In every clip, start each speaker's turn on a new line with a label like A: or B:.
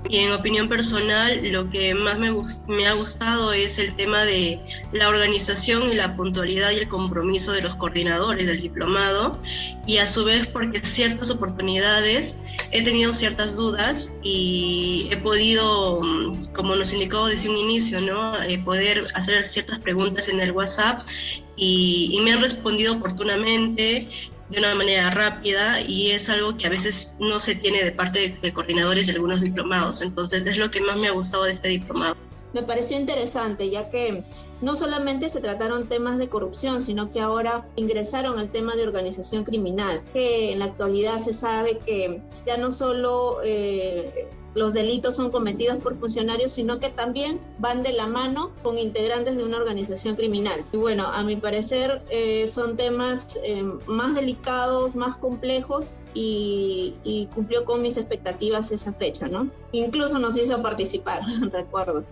A: Y en opinión personal, lo que más me ha gustado es el tema de la organización y la puntualidad y el compromiso de los coordinadores del diplomado, y a su vez porque ciertas oportunidades he tenido ciertas dudas y he podido, como nos indicó desde un inicio, ¿no? Poder hacer ciertas preguntas en el WhatsApp y me han respondido oportunamente, de una manera rápida, y es algo que a veces no se tiene de parte de coordinadores de algunos diplomados. Entonces es lo que más me ha gustado de este diplomado.
B: Me pareció interesante, ya que no solamente se trataron temas de corrupción, sino que ahora ingresaron al tema de organización criminal, que en la actualidad se sabe que ya no solo los delitos son cometidos por funcionarios, sino que también van de la mano con integrantes de una organización criminal. Y bueno, a mi parecer son temas más delicados, más complejos, y cumplió con mis expectativas esa fecha, ¿no? Incluso nos hizo participar, recuerdo.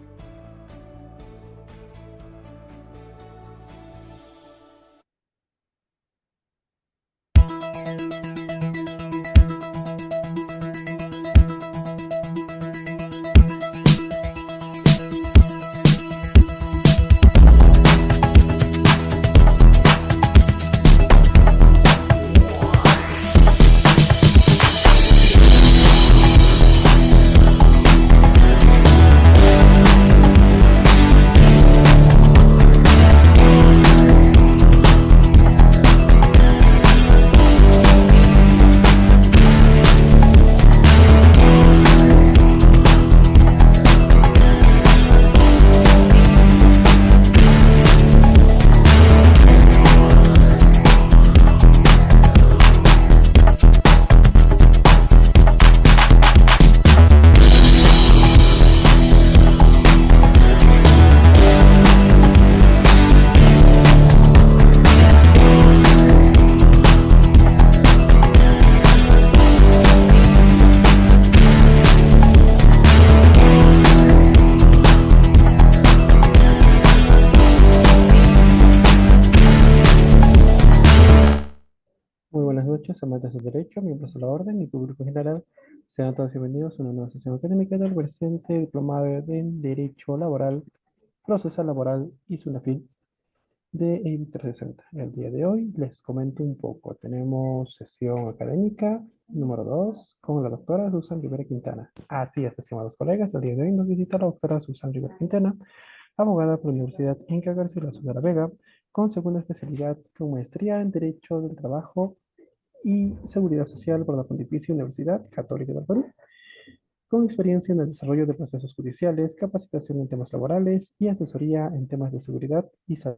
C: Muy buenas noches, amantes del derecho, miembros de la orden y público general. Sean todos bienvenidos a una nueva sesión académica del presente diplomado en Derecho Laboral, Procesal Laboral y SUNAFIL de EIB 360. El día de hoy les comento un poco. Tenemos sesión académica número 2 con la doctora Susan Rivera Quintana. Así es, estimados colegas, el día de hoy nos visita la doctora Susan Rivera Quintana, abogada por la Universidad Inca Garcilaso de la Vega, con segunda especialidad con maestría en Derecho del Trabajo y Seguridad Social por la Pontificia Universidad Católica del Perú, con experiencia en el desarrollo de procesos judiciales, capacitación en temas laborales y asesoría en temas de seguridad y salud.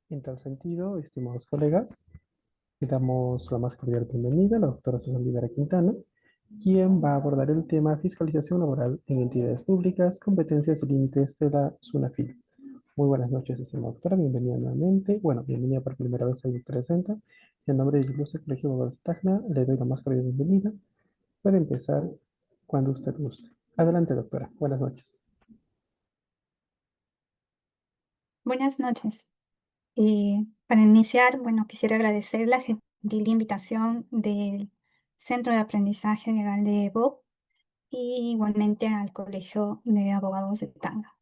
C: En tal sentido, estimados colegas, le damos la más cordial bienvenida a la doctora Susana Rivera Quintana, quien va a abordar el tema fiscalización laboral en entidades públicas, competencias y límites de la SUNAFIL. Muy buenas noches, estimada doctora. Bienvenida nuevamente. Bueno, bienvenida por primera vez a I360. En nombre del Ilustre Colegio de Abogados de Tacna, le doy la más cordial bienvenida. Puede empezar cuando usted guste. Adelante, doctora. Buenas noches.
D: Buenas noches. Para iniciar, bueno, quisiera agradecer la gentil invitación del Centro de Aprendizaje Legal de BOC y igualmente al Colegio de Abogados de Tanga.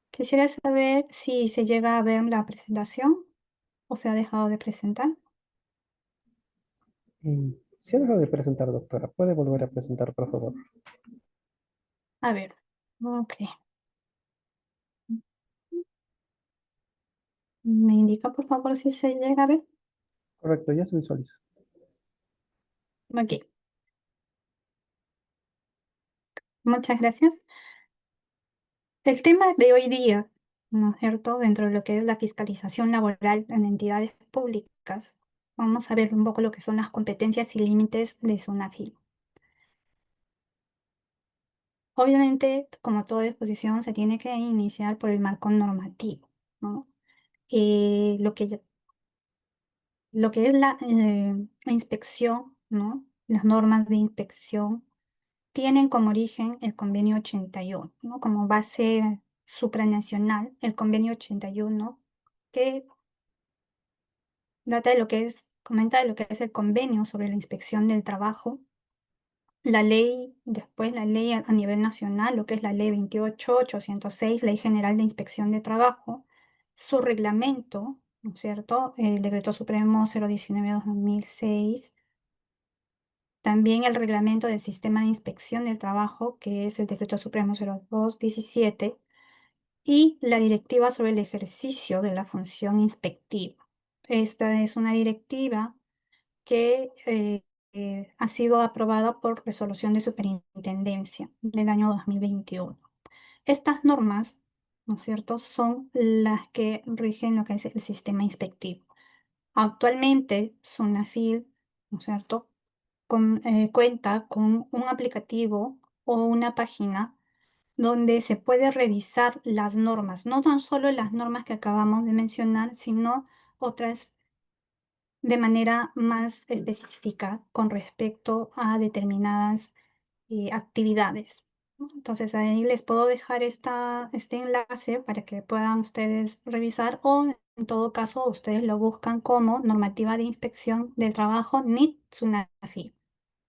D: Quisiera saber si se llega a ver la presentación o se ha dejado de presentar.
C: Se ha dejado de presentar, doctora. ¿Puede volver a presentar, por favor?
D: A ver, ok. ¿Me indica, por favor, si se llega a ver?
C: Correcto, ya se visualiza.
D: Ok, muchas gracias. El tema de hoy día, ¿no es cierto?, dentro de lo que es la fiscalización laboral en entidades públicas, vamos a ver un poco lo que son las competencias y límites de SUNAFIL. Obviamente, como toda disposición, se tiene que iniciar por el marco normativo, ¿no? Lo que es la inspección, ¿no? Las normas de inspección tienen como origen el convenio 81, ¿no? Como base supranacional, el convenio 81, que data de lo que es comenta de lo que es el convenio sobre la inspección del trabajo, la ley, después la ley a nivel nacional, lo que es la ley 28.806, Ley General de Inspección de Trabajo, su reglamento, ¿no es cierto? El Decreto Supremo 019/2006, también el reglamento del Sistema de Inspección del Trabajo, que es el Decreto Supremo 0217, y la Directiva sobre el ejercicio de la función inspectiva. Esta es una directiva que ha sido aprobada por resolución de superintendencia del año 2021. Estas normas, ¿no es cierto?, son las que rigen lo que es el sistema inspectivo. Actualmente, SUNAFIL, ¿no es cierto?, cuenta con un aplicativo o una página donde se puede revisar las normas, no tan solo las normas que acabamos de mencionar, sino otras de manera más específica con respecto a determinadas actividades, ¿no? Entonces ahí les puedo dejar este enlace para que puedan ustedes revisar o en todo caso ustedes lo buscan como normativa de inspección del trabajo NIT SUNAFIL.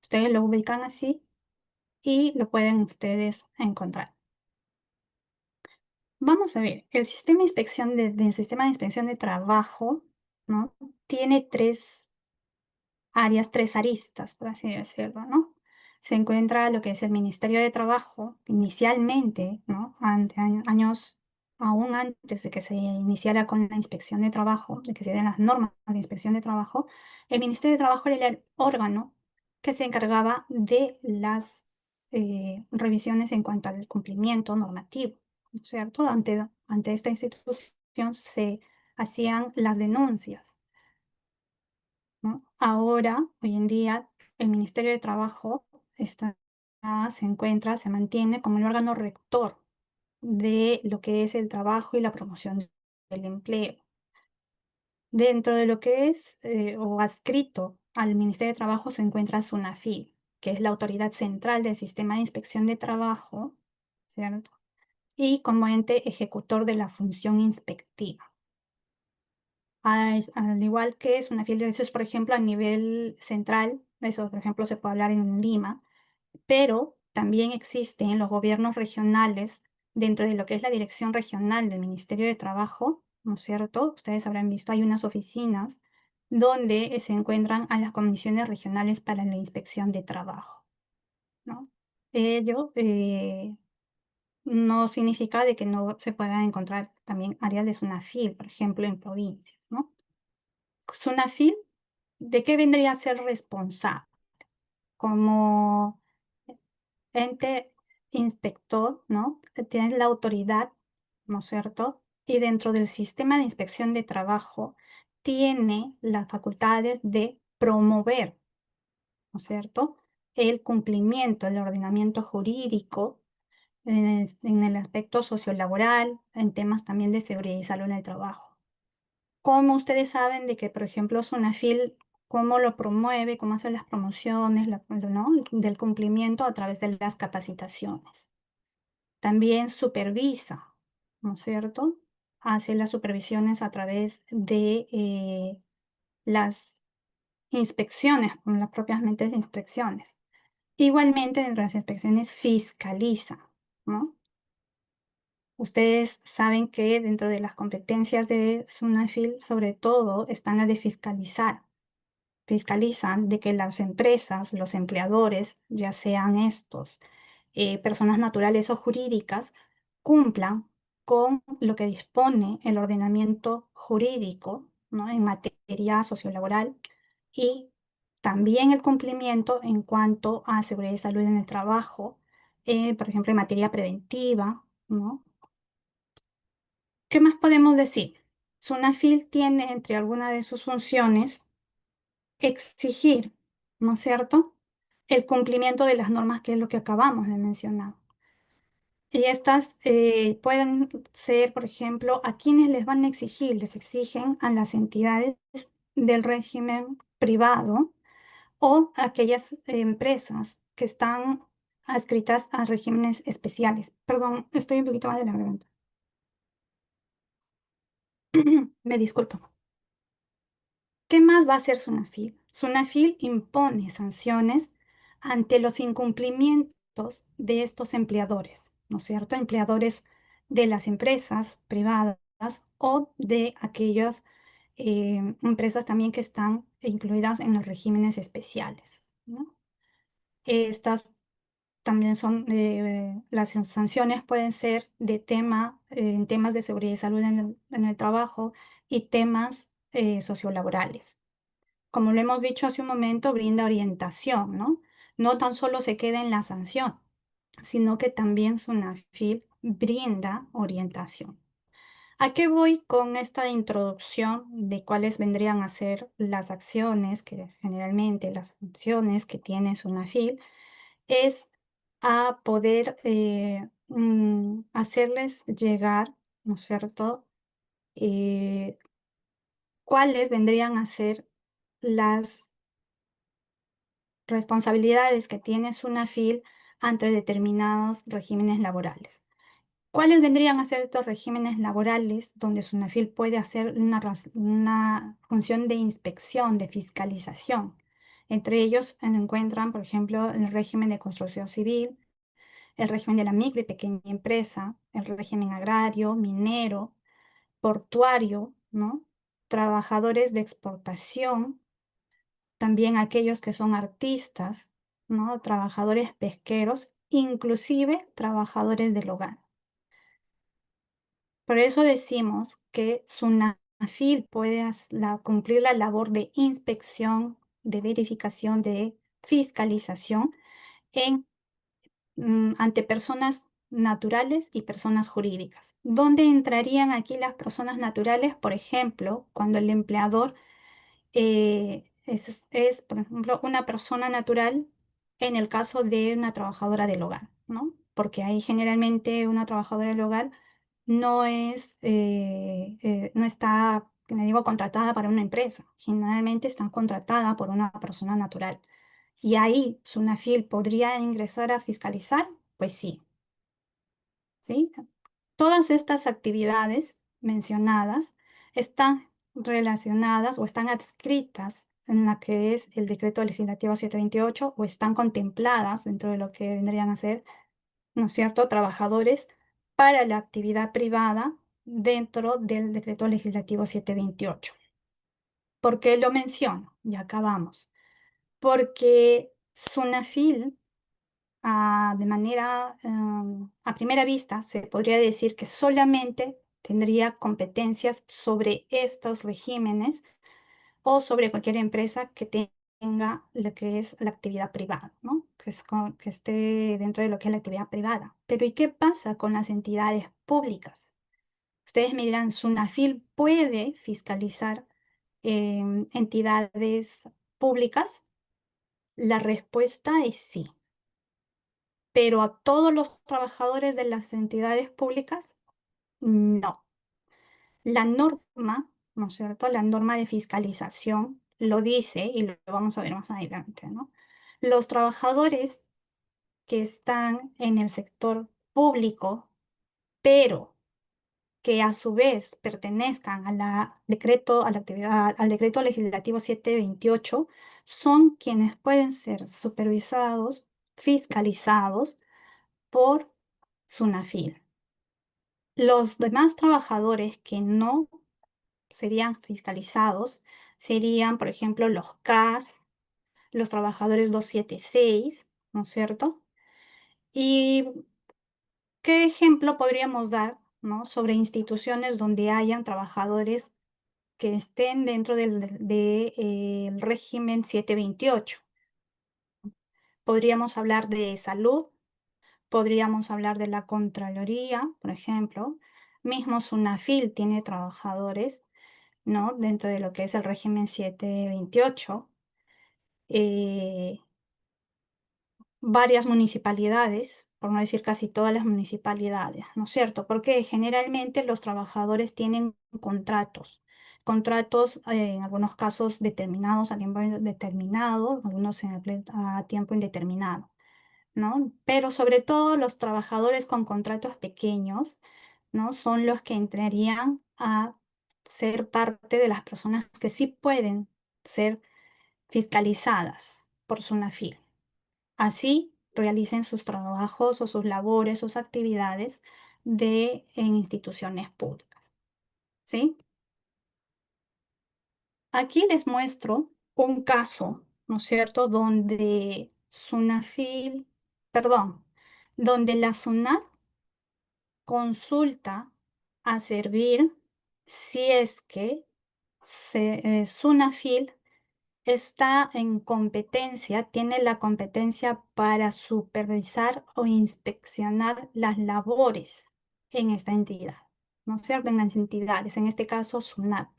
D: Ustedes lo ubican así y lo pueden ustedes encontrar. Vamos a ver, el sistema de inspección del sistema de inspección de trabajo, ¿no?, tiene tres áreas, tres aristas, por así decirlo, ¿no? Se encuentra lo que es el Ministerio de Trabajo, inicialmente, ¿no? Años aún antes de que se iniciara con la inspección de trabajo, de que se dieran las normas de inspección de trabajo, el Ministerio de Trabajo era el órgano que se encargaba de las revisiones en cuanto al cumplimiento normativo, ¿no es cierto? Ante esta institución se hacían las denuncias, ¿no? Ahora, hoy en día, el Ministerio de Trabajo se mantiene como el órgano rector de lo que es el trabajo y la promoción del empleo. Dentro de lo que es o adscrito al Ministerio de Trabajo se encuentra SUNAFIL, que es la autoridad central del sistema de inspección de trabajo, ¿cierto? Y como ente ejecutor de la función inspectiva. Al igual que es una fiel de derechos, por ejemplo, a nivel central, eso, por ejemplo, se puede hablar en Lima, pero también existe en los gobiernos regionales, dentro de lo que es la dirección regional del Ministerio de Trabajo, ¿no es cierto? Ustedes habrán visto, hay unas oficinas donde se encuentran a las comisiones regionales para la inspección de trabajo, ¿no? Ello no significa de que no se puedan encontrar también áreas de SUNAFIL, por ejemplo, en provincias, ¿no? SUNAFIL, ¿de qué vendría a ser responsable? Como ente inspector, ¿no? Tienes la autoridad, ¿no es cierto? Y dentro del sistema de inspección de trabajo tiene las facultades de promover, ¿no es cierto?, el cumplimiento del ordenamiento jurídico en el aspecto sociolaboral, en temas también de seguridad y salud en el trabajo. ¿Cómo ustedes saben de que, por ejemplo, SUNAFIL, cómo lo promueve, cómo hace las promociones, ¿no?, del cumplimiento a través de las capacitaciones? También supervisa, ¿no es cierto? Hace las supervisiones a través de las inspecciones, con las propiamente inspecciones. Igualmente, dentro de las inspecciones fiscaliza, ¿no? Ustedes saben que dentro de las competencias de SUNAFIL, sobre todo, están las de fiscalizar. Fiscalizan de que las empresas, los empleadores, ya sean estos personas naturales o jurídicas, cumplan con lo que dispone el ordenamiento jurídico, ¿no?, en materia sociolaboral y también el cumplimiento en cuanto a seguridad y salud en el trabajo, por ejemplo, en materia preventiva, ¿no? ¿Qué más podemos decir? SUNAFIL tiene entre algunas de sus funciones exigir, ¿no es cierto?, el cumplimiento de las normas, que es lo que acabamos de mencionar. Y estas pueden ser, por ejemplo, a quienes les van a exigir, les exigen a las entidades del régimen privado o a aquellas empresas que están adscritas a regímenes especiales. Perdón, estoy un poquito más de la garganta. Me disculpo. ¿Qué más va a hacer SUNAFIL? SUNAFIL impone sanciones ante los incumplimientos de estos empleadores, ¿no es cierto? Empleadores de las empresas privadas o de aquellas empresas también que están incluidas en los regímenes especiales, ¿no? Estas también son, las sanciones pueden ser de en temas de seguridad y salud en el trabajo y temas sociolaborales. Como lo hemos dicho hace un momento, brinda orientación, ¿no? No tan solo se queda en la sanción, sino que también SUNAFIL brinda orientación. ¿A qué voy con esta introducción de cuáles vendrían a ser las acciones que generalmente las funciones que tiene SUNAFIL? Es a poder hacerles llegar, ¿no es cierto? Eh, ¿Cuáles vendrían a ser las responsabilidades que tiene SUNAFIL ante determinados regímenes laborales? ¿Cuáles vendrían a ser estos regímenes laborales donde SUNAFIL puede hacer una función de inspección, de fiscalización? Entre ellos se encuentran, por ejemplo, el régimen de construcción civil, el régimen de la micro y pequeña empresa, el régimen agrario, minero, portuario, ¿no? Trabajadores de exportación, también aquellos que son artistas, ¿no? Trabajadores pesqueros, inclusive trabajadores del hogar. Por eso decimos que SUNAFIL puede cumplir la labor de inspección, de verificación, de fiscalización en ante personas naturales y personas jurídicas. ¿Dónde entrarían aquí las personas naturales? Por ejemplo, cuando el empleador por ejemplo, una persona natural en el caso de una trabajadora del hogar, ¿no? Porque ahí generalmente una trabajadora del hogar no está, le digo, contratada para una empresa. Generalmente está contratada por una persona natural. Y ahí SUNAFIL podría ingresar a fiscalizar, pues sí, ¿sí? Todas estas actividades mencionadas están relacionadas o están adscritas en la que es el decreto legislativo 728 o están contempladas dentro de lo que vendrían a ser, ¿no es cierto?, trabajadores para la actividad privada dentro del decreto legislativo 728. ¿Por qué lo menciono? Y acabamos. Porque SUNAFIL a primera vista, se podría decir que solamente tendría competencias sobre estos regímenes o sobre cualquier empresa que tenga lo que es la actividad privada, ¿no? Que esté dentro de lo que es la actividad privada. Pero ¿y qué pasa con las entidades públicas? Ustedes me dirán, ¿SUNAFIL puede fiscalizar entidades públicas? La respuesta es sí. Pero a todos los trabajadores de las entidades públicas, no. La norma, ¿no es cierto? La norma de fiscalización lo dice y lo vamos a ver más adelante, ¿no? Los trabajadores que están en el sector público, pero que a su vez pertenezcan al decreto legislativo 728, son quienes pueden ser supervisados, fiscalizados por SUNAFIL. Los demás trabajadores que no serían fiscalizados serían, por ejemplo, los CAS, los trabajadores 276, ¿no es cierto? ¿Y qué ejemplo podríamos dar, ¿no?, sobre instituciones donde hayan trabajadores que estén dentro del régimen 728? Podríamos hablar de salud. Podríamos hablar de la Contraloría, por ejemplo. Mismo SUNAFIL tiene trabajadores, ¿no?, dentro de lo que es el régimen 728. Eh, Varias municipalidades, por no decir casi todas las municipalidades, ¿no es cierto? Porque generalmente los trabajadores tienen contratos en algunos casos determinados a tiempo determinado, algunos a tiempo indeterminado, ¿no? Pero sobre todo los trabajadores con contratos pequeños, ¿no?, son los que entrarían a ser parte de las personas que sí pueden ser fiscalizadas por SUNAFIL. Así realicen sus trabajos o sus labores, sus actividades en instituciones públicas. ¿Sí? Aquí les muestro un caso, ¿no es cierto?, donde donde la SUNAT consulta a servir si es que SUNAFIL está en competencia, tiene la competencia para supervisar o inspeccionar las labores en esta entidad, ¿no es cierto? En las entidades, en este caso SUNAT,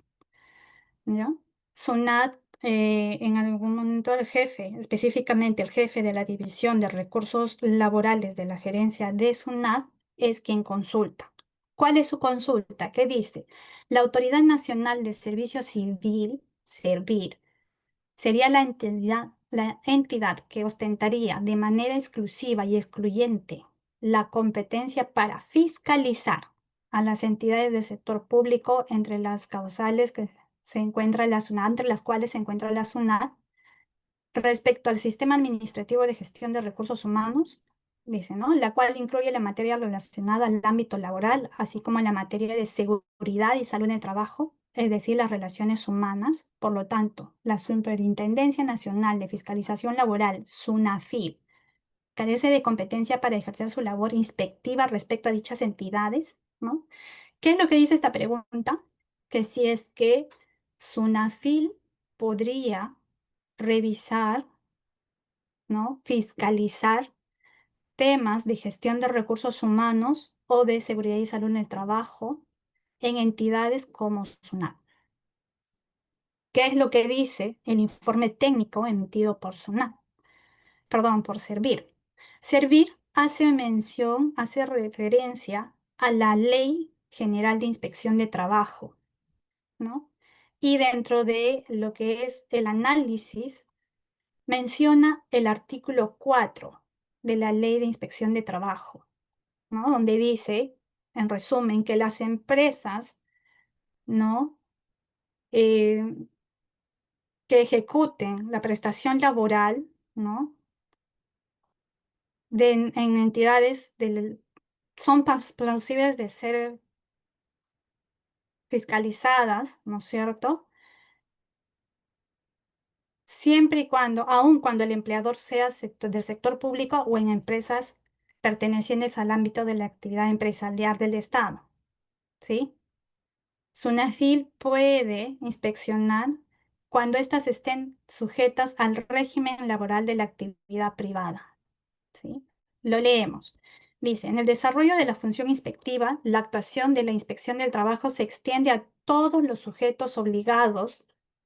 D: ¿ya? SUNAT, en algún momento el jefe, específicamente el jefe de la División de Recursos Laborales de la gerencia de SUNAT, es quien consulta. ¿Cuál es su consulta? ¿Qué dice? La Autoridad Nacional de Servicio Civil, SERVIR, sería la entidad que ostentaría de manera exclusiva y excluyente la competencia para fiscalizar a las entidades del sector público entre las causales que se encuentra la SUNAT, entre las cuales se encuentra la SUNAT, respecto al sistema administrativo de gestión de recursos humanos, dice, ¿no? La cual incluye la materia relacionada al ámbito laboral, así como la materia de seguridad y salud en el trabajo, es decir, las relaciones humanas. Por lo tanto, la Superintendencia Nacional de Fiscalización Laboral, SUNAFIL, carece de competencia para ejercer su labor inspectiva respecto a dichas entidades, ¿no? ¿Qué es lo que dice esta pregunta? Que si es que SUNAFIL podría revisar, ¿no? Fiscalizar temas de gestión de recursos humanos o de seguridad y salud en el trabajo en entidades como SUNAT. ¿Qué es lo que dice el informe técnico emitido por SUNAT? Perdón, por SERVIR. SERVIR hace mención, hace referencia a la Ley General de Inspección de Trabajo, ¿no? Y dentro de lo que es el análisis, menciona el artículo 4 de la Ley de Inspección de Trabajo, ¿no? Donde dice, en resumen, que las empresas, ¿no? Que ejecuten la prestación laboral, ¿no? En entidades son plausibles de ser fiscalizadas, ¿no es cierto? Siempre y cuando, aun cuando el empleador sea del sector público o en empresas pertenecientes al ámbito de la actividad empresarial del Estado, ¿sí? SUNAFIL puede inspeccionar cuando éstas estén sujetas al régimen laboral de la actividad privada, ¿sí? Lo leemos. Dice, en el desarrollo de la función inspectiva, la actuación de la inspección del trabajo se extiende a todos los sujetos obligados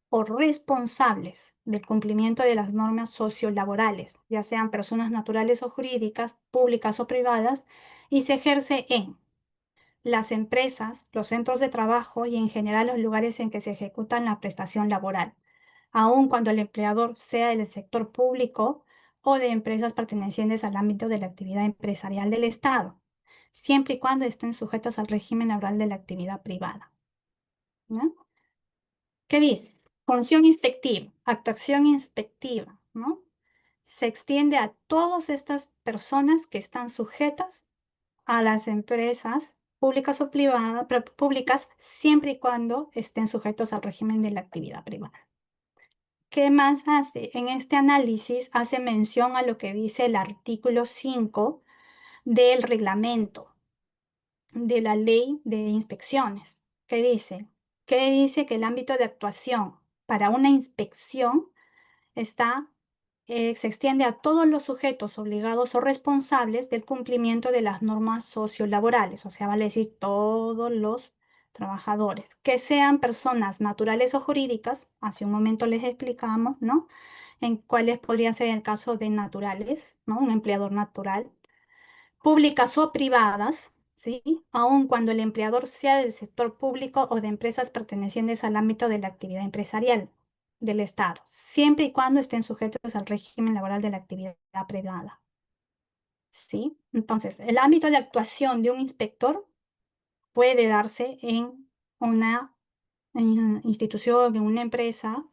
D: o responsables del cumplimiento de las normas sociolaborales, ya sean personas naturales o jurídicas, públicas o privadas, y se ejerce en las empresas, los centros de trabajo y en general los lugares en que se ejecuta la prestación laboral, aun cuando el empleador sea del sector público o de empresas pertenecientes al ámbito de la actividad empresarial del Estado, siempre y cuando estén sujetos al régimen laboral de la actividad privada. ¿No? ¿Qué dice? Función inspectiva, actuación inspectiva, ¿no? Se extiende a todas estas personas que están sujetas a las empresas públicas o privadas, pero públicas siempre y cuando estén sujetos al régimen de la actividad privada. ¿Qué más hace? En este análisis hace mención a lo que dice el artículo 5 del reglamento de la ley de inspecciones. ¿Qué dice? ¿Qué dice? Que el ámbito de actuación para una inspección se extiende a todos los sujetos obligados o responsables del cumplimiento de las normas sociolaborales, o sea, vale decir todos los trabajadores, que sean personas naturales o jurídicas, hace un momento les explicamos, ¿no? En cuáles podrían ser el caso de naturales, ¿no? Un empleador natural, públicas o privadas, ¿sí? Aun cuando el empleador sea del sector público o de empresas pertenecientes al ámbito de la actividad empresarial del Estado, siempre y cuando estén sujetos al régimen laboral de la actividad privada, ¿sí? Entonces, el ámbito de actuación de un inspector puede darse en una institución, en una empresa,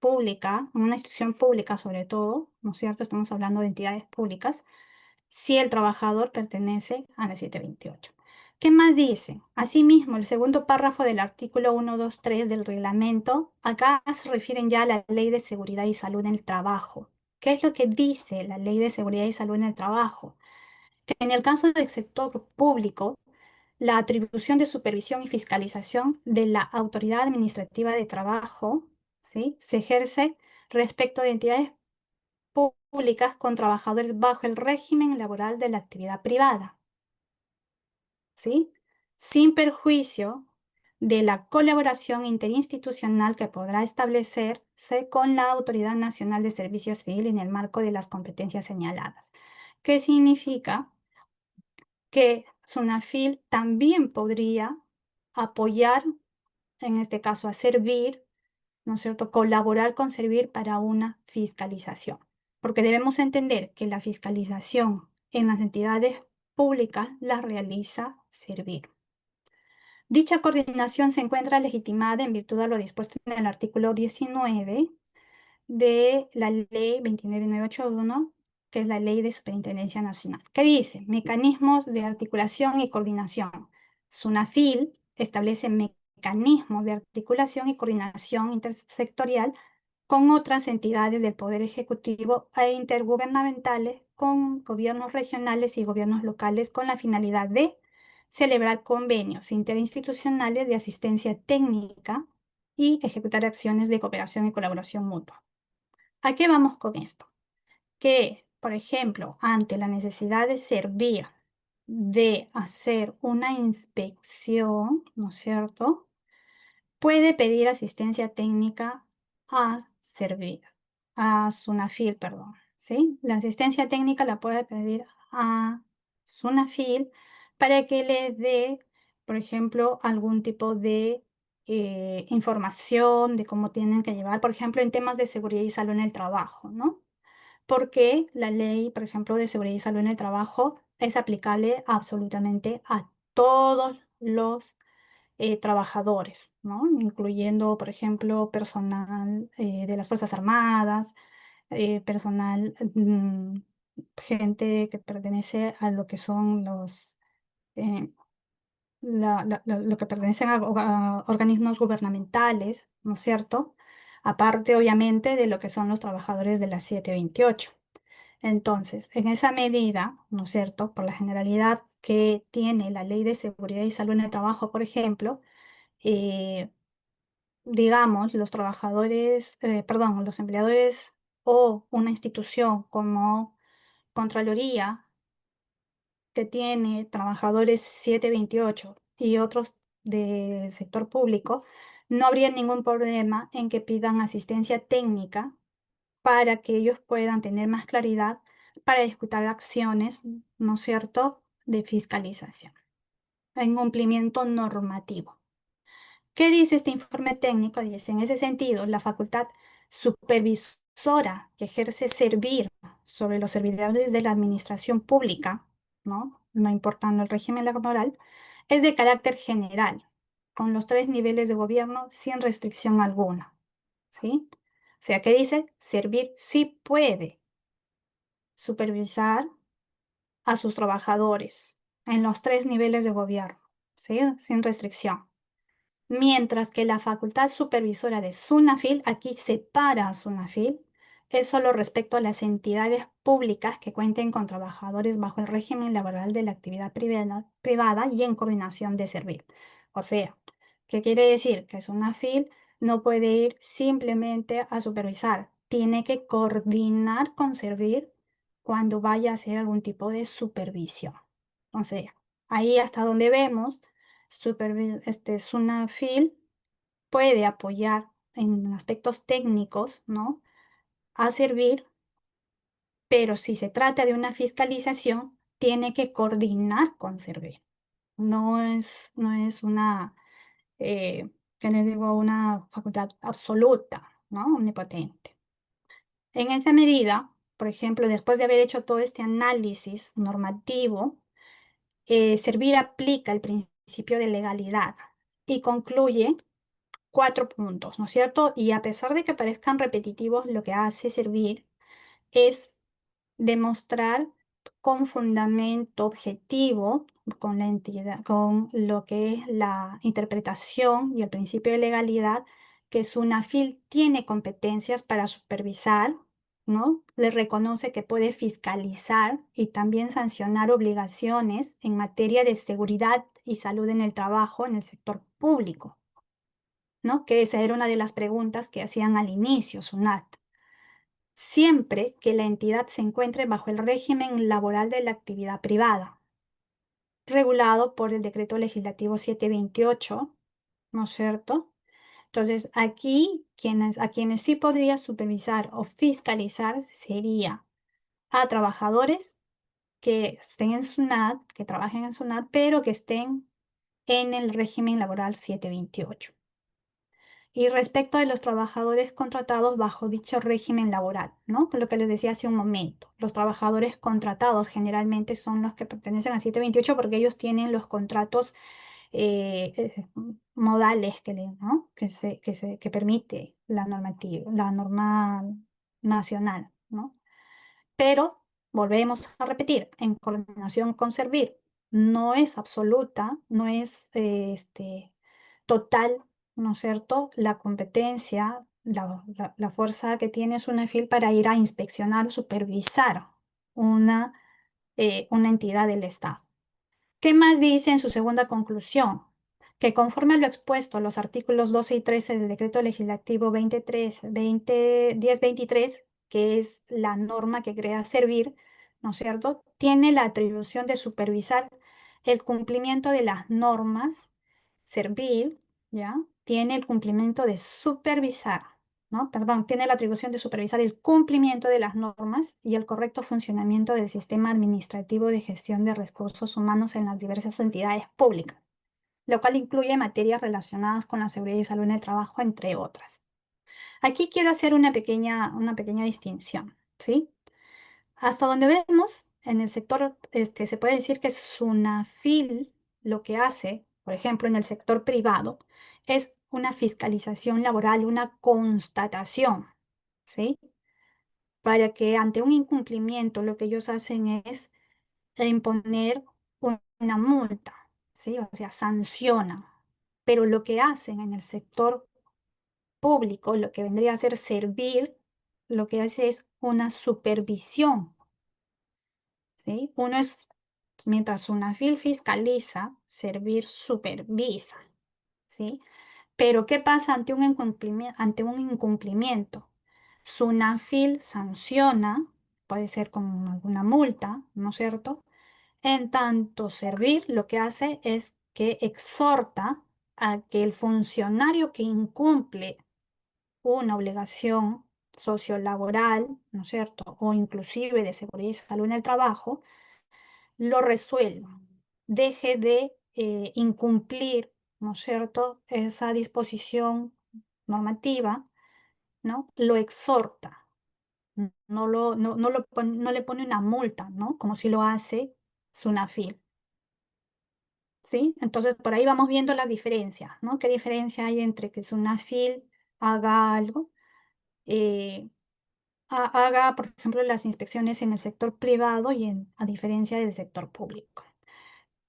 D: pública, en una institución pública sobre todo, ¿no es cierto? Estamos hablando de entidades públicas, si el trabajador pertenece a la 728. ¿Qué más dice? Asimismo, el segundo párrafo del artículo 123 del reglamento, acá se refieren ya a la Ley de Seguridad y Salud en el Trabajo. ¿Qué es lo que dice la Ley de Seguridad y Salud en el Trabajo? Que en el caso del sector público, la atribución de supervisión y fiscalización de la Autoridad Administrativa de Trabajo, ¿sí?, se ejerce respecto de entidades públicas con trabajadores bajo el régimen laboral de la actividad privada, ¿sí?, sin perjuicio de la colaboración interinstitucional que podrá establecerse con la Autoridad Nacional de Servicio Civil en el marco de las competencias señaladas. ¿Qué significa? Que SUNAFIL también podría apoyar, en este caso a Servir, ¿no es cierto?, colaborar con Servir para una fiscalización. Porque debemos entender que la fiscalización en las entidades públicas la realiza Servir. Dicha coordinación se encuentra legitimada en virtud de lo dispuesto en el artículo 19 de la ley 29981, que es la Ley de Superintendencia Nacional. ¿Qué dice? Mecanismos de articulación y coordinación. SUNAFIL establece mecanismos de articulación y coordinación intersectorial con otras entidades del Poder Ejecutivo e intergubernamentales, con gobiernos regionales y gobiernos locales, con la finalidad de celebrar convenios interinstitucionales de asistencia técnica y ejecutar acciones de cooperación y colaboración mutua. ¿A qué vamos con esto? Que, por ejemplo, ante la necesidad de Servir, de hacer una inspección, ¿no es cierto?, puede pedir asistencia técnica a Servir, a SUNAFIL, perdón, ¿sí? La asistencia técnica la puede pedir a SUNAFIL para que le dé, por ejemplo, algún tipo de información de cómo tienen que llevar, por ejemplo, en temas de seguridad y salud en el trabajo, ¿no? Porque la ley, por ejemplo, de seguridad y salud en el trabajo es aplicable absolutamente a todos los trabajadores, ¿no? Incluyendo, por ejemplo, personal de las Fuerzas Armadas, personal, gente que pertenece a lo que son los, eh, lo que pertenecen a organismos gubernamentales, ¿no es cierto? Aparte, obviamente, de lo que son los trabajadores de la 728. Entonces, en esa medida, ¿no es cierto?, por la generalidad que tiene la Ley de Seguridad y Salud en el Trabajo, por ejemplo, eh, digamos, los trabajadores, perdón, los empleadores o una institución como Contraloría, que tiene trabajadores 728 y otros del sector público, no habría ningún problema en que pidan asistencia técnica para que ellos puedan tener más claridad para ejecutar acciones, ¿no es cierto?, de fiscalización en cumplimiento normativo. ¿Qué dice este informe técnico? Dice, en ese sentido, la facultad supervisora que ejerce Servir sobre los servidores de la administración pública, ¿no?, no importando el régimen laboral, es de carácter general, con los 3 niveles de gobierno sin restricción alguna, ¿sí? O sea, ¿qué dice? Servir sí puede supervisar a sus trabajadores en los 3 niveles de gobierno, ¿sí?, sin restricción. Mientras que la facultad supervisora de SUNAFIL, aquí separa a SUNAFIL, es solo respecto a las entidades públicas que cuenten con trabajadores bajo el régimen laboral de la actividad privada y en coordinación de Servir. O sea, ¿qué quiere decir? Que SUNAFIL no puede ir simplemente a supervisar, tiene que coordinar con Servir cuando vaya a hacer algún tipo de supervisión. O sea, ahí hasta donde vemos SUNAFIL puede apoyar en aspectos técnicos, ¿no?, a Servir, pero si se trata de una fiscalización, tiene que coordinar con Servir. No es una, ¿qué les digo?, una facultad absoluta, ¿no?, omnipotente. En esa medida, por ejemplo, después de haber hecho todo este análisis normativo, Servir aplica el principio de legalidad y concluye 4 puntos, ¿no es cierto? Y a pesar de que parezcan repetitivos, lo que hace Servir es demostrar con fundamento objetivo, con la entidad, con lo que es la interpretación y el principio de legalidad, que SUNAFIL tiene competencias para supervisar, ¿no? Le reconoce que puede fiscalizar y también sancionar obligaciones en materia de seguridad y salud en el trabajo en el sector público, ¿no? Que esa era una de las preguntas que hacían al inicio, SUNAT. Siempre que la entidad se encuentre bajo el régimen laboral de la actividad privada, regulado por el Decreto Legislativo 728, ¿no es cierto? Entonces, aquí a quienes sí podría supervisar o fiscalizar sería a trabajadores que estén en SUNAT, que trabajen en SUNAT, pero que estén en el régimen laboral 728. Y respecto de los trabajadores contratados bajo dicho régimen laboral, ¿no? Lo que les decía hace un momento. Los trabajadores contratados generalmente son los que pertenecen a 728 porque ellos tienen los contratos modales ¿no? que permite la normativa, la norma nacional, ¿no? Pero volvemos a repetir, en coordinación con Servir, no es absoluta, no es total, ¿no es cierto? La competencia, la fuerza que tiene SUNAFIL para ir a inspeccionar o supervisar una, una entidad del Estado. ¿Qué más dice en su segunda conclusión? Que conforme a lo expuesto a los artículos 12 y 13 del Decreto Legislativo 1023, que es la norma que crea Servir, ¿no es cierto?, tiene la atribución de supervisar el cumplimiento de las normas. Servir, ¿ya? Tiene el cumplimiento de supervisar, ¿no? Perdón, tiene la atribución de supervisar el cumplimiento de las normas y el correcto funcionamiento del sistema administrativo de gestión de recursos humanos en las diversas entidades públicas, lo cual incluye materias relacionadas con la seguridad y salud en el trabajo, entre otras. Aquí quiero hacer una pequeña distinción, ¿sí? Hasta donde vemos, en el sector, se puede decir que SUNAFIL lo que hace, por ejemplo, en el sector privado, es una fiscalización laboral, una constatación, ¿sí? Para que ante un incumplimiento lo que ellos hacen es imponer una multa, ¿sí? O sea, sancionan. Pero lo que hacen en el sector público, lo que vendría a ser Servir, lo que hace es una supervisión, ¿sí? Mientras SUNAFIL fiscaliza, Servir supervisa, ¿sí? Pero ¿qué pasa ante un incumplimiento? SUNAFIL sanciona, puede ser con alguna multa, ¿no es cierto? En tanto, Servir lo que hace es que exhorta a que el funcionario que incumple una obligación sociolaboral, ¿no es cierto? O inclusive de seguridad y salud en el trabajo, lo resuelva, deje de incumplir, ¿no es cierto?, esa disposición normativa, ¿no? Lo exhorta, no le pone una multa, ¿no? Como si lo hace SUNAFIL, ¿sí? Entonces, por ahí vamos viendo las diferencias, ¿no? ¿Qué diferencia hay entre que SUNAFIL haga algo, haga, por ejemplo, las inspecciones en el sector privado y a diferencia del sector público?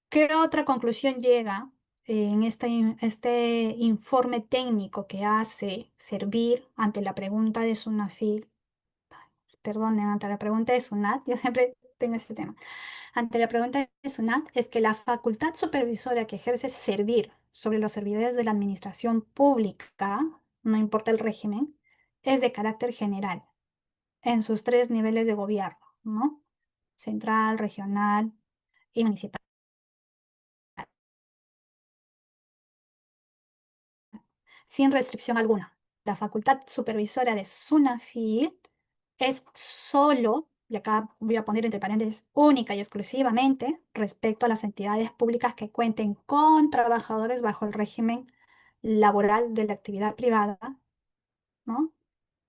D: ¿Qué otra conclusión llega en este informe técnico que hace Servir ante la pregunta de SUNAFIL? Perdón, ante la pregunta de SUNAT, yo siempre tengo este tema. Ante la pregunta de SUNAT es que la facultad supervisora que ejerce Servir sobre los servidores de la administración pública, no importa el régimen, es de carácter general en sus 3 niveles de gobierno, ¿no? Central, regional y municipal. Sin restricción alguna. La facultad supervisora de SUNAFIL es solo, y acá voy a poner entre paréntesis, única y exclusivamente respecto a las entidades públicas que cuenten con trabajadores bajo el régimen laboral de la actividad privada, ¿no?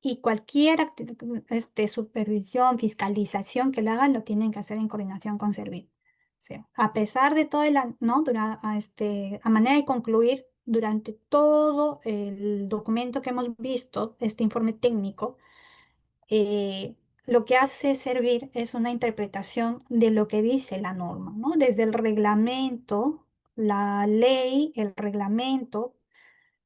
D: Y cualquier supervisión, fiscalización que lo hagan, lo tienen que hacer en coordinación con Servir. Sí. A pesar de todo ¿no? A manera de concluir, durante todo el documento que hemos visto, este informe técnico, eh, lo que hace servir es una interpretación de lo que dice la norma, ¿no? Desde el reglamento, la ley, el reglamento,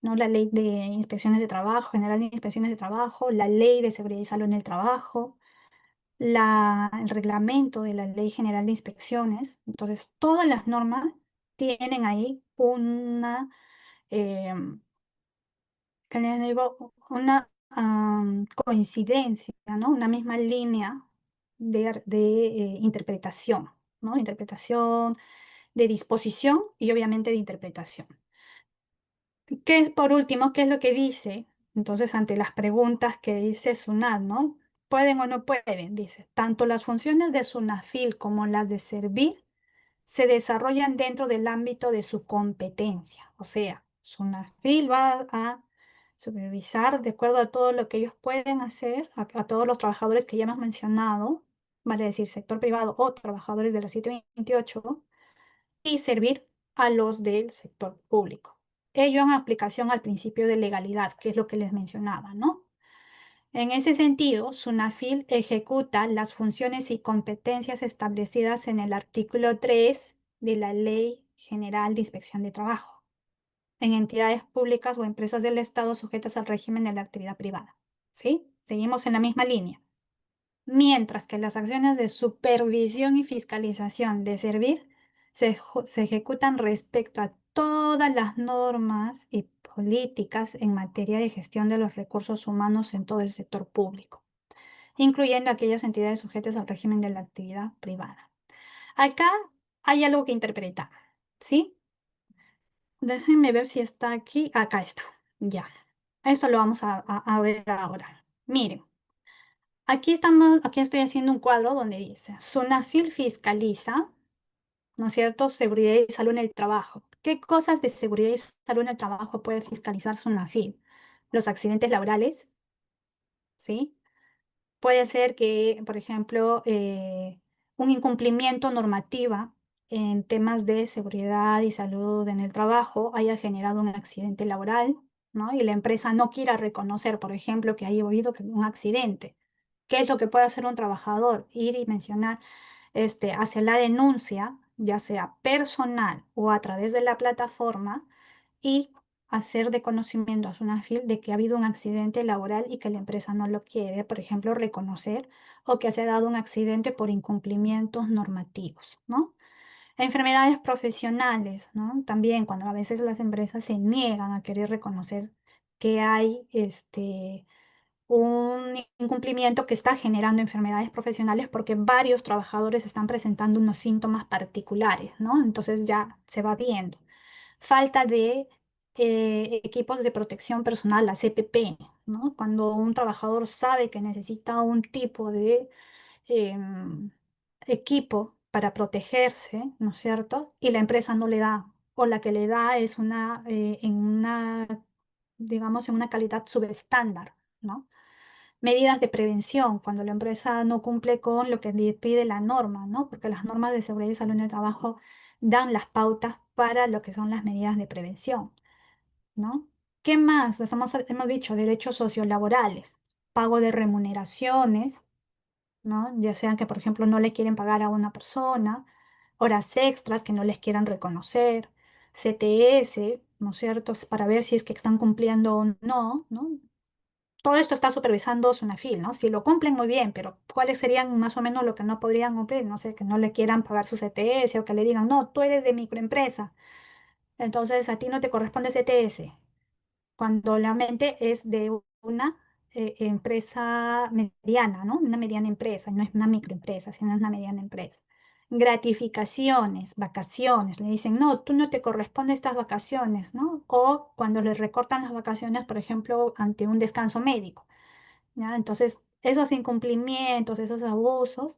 D: ¿no? La ley de inspecciones de trabajo, general de inspecciones de trabajo, la ley de seguridad y salud en el trabajo, el reglamento de la ley general de inspecciones. Entonces, todas las normas tienen ahí una, em, ¿qué les digo? Una coincidencia, ¿no? Una misma línea de interpretación, ¿no? Interpretación, de disposición y obviamente de interpretación. ¿Qué es por último? ¿Qué es lo que dice? Entonces, ante las preguntas que dice SUNAT, ¿no? ¿Pueden o no pueden? Dice, tanto las funciones de SUNAFIL como las de SERVIR se desarrollan dentro del ámbito de su competencia. O sea, SUNAFIL va a supervisar de acuerdo a todo lo que ellos pueden hacer, a todos los trabajadores que ya hemos mencionado, vale decir, sector privado o trabajadores de la 728, y servir a los del sector público. Ello en aplicación al principio de legalidad, que es lo que les mencionaba, ¿no? En ese sentido, SUNAFIL ejecuta las funciones y competencias establecidas en el artículo 3 de la Ley General de Inspección de Trabajo, en entidades públicas o empresas del Estado sujetas al régimen de la actividad privada. ¿Sí? Seguimos en la misma línea. Mientras que las acciones de supervisión y fiscalización de servir se ejecutan respecto a todas las normas y políticas en materia de gestión de los recursos humanos en todo el sector público, incluyendo aquellas entidades sujetas al régimen de la actividad privada. Acá hay algo que interpretar, ¿sí? Déjenme ver si está aquí. Acá está. Ya. Eso lo vamos a ver ahora. Miren. Aquí estoy haciendo un cuadro donde dice, SUNAFIL fiscaliza, ¿no es cierto?, seguridad y salud en el trabajo. ¿Qué cosas de seguridad y salud en el trabajo puede fiscalizar SUNAFIL? Los accidentes laborales, ¿sí? Puede ser que, por ejemplo, un incumplimiento normativa en temas de seguridad y salud en el trabajo haya generado un accidente laboral, ¿no? Y la empresa no quiera reconocer, por ejemplo, que haya habido un accidente. ¿Qué es lo que puede hacer un trabajador? Ir y mencionar hacia la denuncia, ya sea personal o a través de la plataforma, y hacer de conocimiento a SUNAFIL de que ha habido un accidente laboral y que la empresa no lo quiere, por ejemplo, reconocer, o que se ha dado un accidente por incumplimientos normativos, ¿no? Enfermedades profesionales, ¿no? También cuando a veces las empresas se niegan a querer reconocer que hay un incumplimiento que está generando enfermedades profesionales porque varios trabajadores están presentando unos síntomas particulares, ¿no? Entonces ya se va viendo. Falta de equipos de protección personal, la CPP, ¿no? Cuando un trabajador sabe que necesita un tipo de em, equipo para protegerse, ¿no es cierto? Y la empresa no le da, o la que le da es en una, digamos, en una calidad subestándar, ¿no? Medidas de prevención, cuando la empresa no cumple con lo que le pide la norma, ¿no? Porque las normas de seguridad y salud en el trabajo dan las pautas para lo que son las medidas de prevención, ¿no? ¿Qué más? Hemos dicho derechos sociolaborales, pago de remuneraciones, ¿no? Ya sean que, por ejemplo, no le quieren pagar a una persona, horas extras que no les quieran reconocer, CTS, ¿no es cierto? Para ver si es que están cumpliendo o no, ¿no? Todo esto está supervisando SUNAFIL, ¿no? Si lo cumplen muy bien, pero ¿cuáles serían más o menos lo que no podrían cumplir? No sé, que no le quieran pagar su CTS o que le digan, no, tú eres de microempresa, entonces a ti no te corresponde CTS, cuando la mente es de una empresa mediana, ¿no? Una mediana empresa, no es una microempresa, sino es una mediana empresa. Gratificaciones, vacaciones, le dicen, no, tú no te corresponde estas vacaciones, ¿no? O cuando les recortan las vacaciones, por ejemplo, ante un descanso médico. ¿Ya? Entonces, esos incumplimientos, esos abusos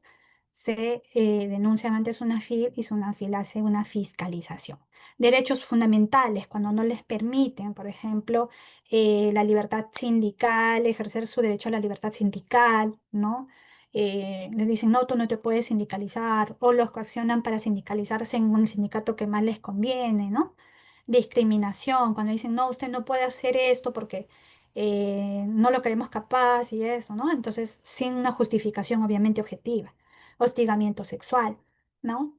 D: se denuncian ante SUNAFIL y SUNAFIL hace una fiscalización. Derechos fundamentales, cuando no les permiten, por ejemplo, la libertad sindical, ejercer su derecho a la libertad sindical, ¿no? Les dicen, no, tú no te puedes sindicalizar, o los coaccionan para sindicalizarse en un sindicato que más les conviene, ¿no? discriminación, cuando dicen, no, usted no puede hacer esto porque no lo creemos capaz y eso, ¿no? Entonces, sin una justificación obviamente objetiva. Hostigamiento sexual, ¿no?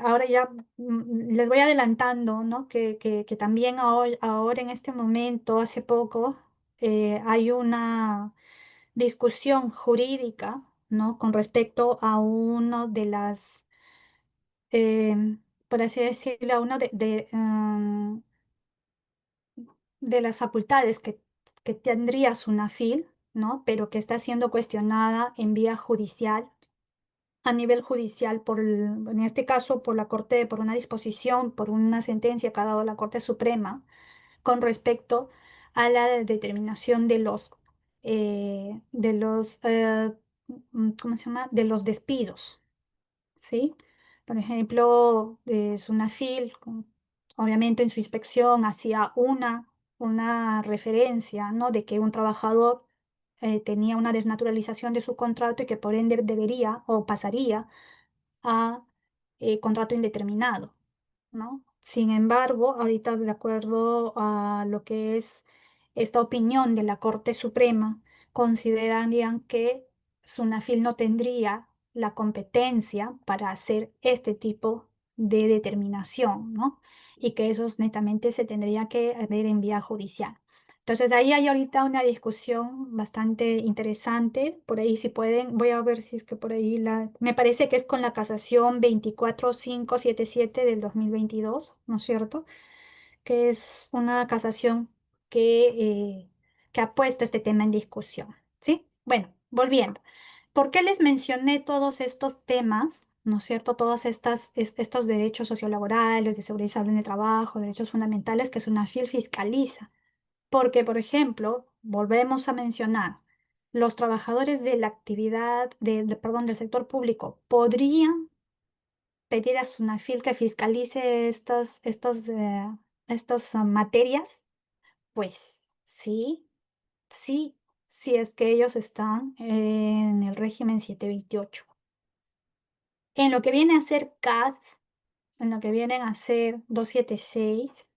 D: Ahora ya les voy adelantando, ¿no? Que también ahora en este momento, hace poco, hay una discusión jurídica, ¿no? Con respecto a uno de las, por así decirlo, a uno de las facultades que tendría SUNAFIL, ¿no? Pero que está siendo cuestionada en vía judicial, a nivel judicial, en este caso por la Corte, por una disposición, por una sentencia que ha dado la Corte Suprema con respecto a la determinación ¿cómo se llama? De los despidos, ¿sí? Por ejemplo, SUNAFIL, obviamente en su inspección hacía una referencia, ¿no? De que un trabajador tenía una desnaturalización de su contrato y que por ende debería o pasaría a contrato indeterminado, ¿no? Sin embargo, ahorita de acuerdo a lo que es esta opinión de la Corte Suprema, considerarían que SUNAFIL no tendría la competencia para hacer este tipo de determinación, ¿no? Y que eso netamente se tendría que ver en vía judicial. Entonces ahí hay ahorita una discusión bastante interesante. Por ahí si pueden, voy a ver si es que por ahí me parece que es con la casación 24577 del 2022, ¿no es cierto? Que es una casación que, eh, que ha puesto este tema en discusión, ¿sí? Bueno, volviendo. ¿Por qué les mencioné todos estos temas? ¿No es cierto? Todos estos derechos sociolaborales, de seguridad y salud en el trabajo, derechos fundamentales que SUNAFIL fiscaliza. Porque, por ejemplo, volvemos a mencionar, los trabajadores de la actividad, perdón, del sector público podrían pedir a SUNAFIL que fiscalice estas materias. Pues sí, sí, sí es que ellos están en el régimen 728. En lo que viene a ser CAS, en lo que vienen a ser 276.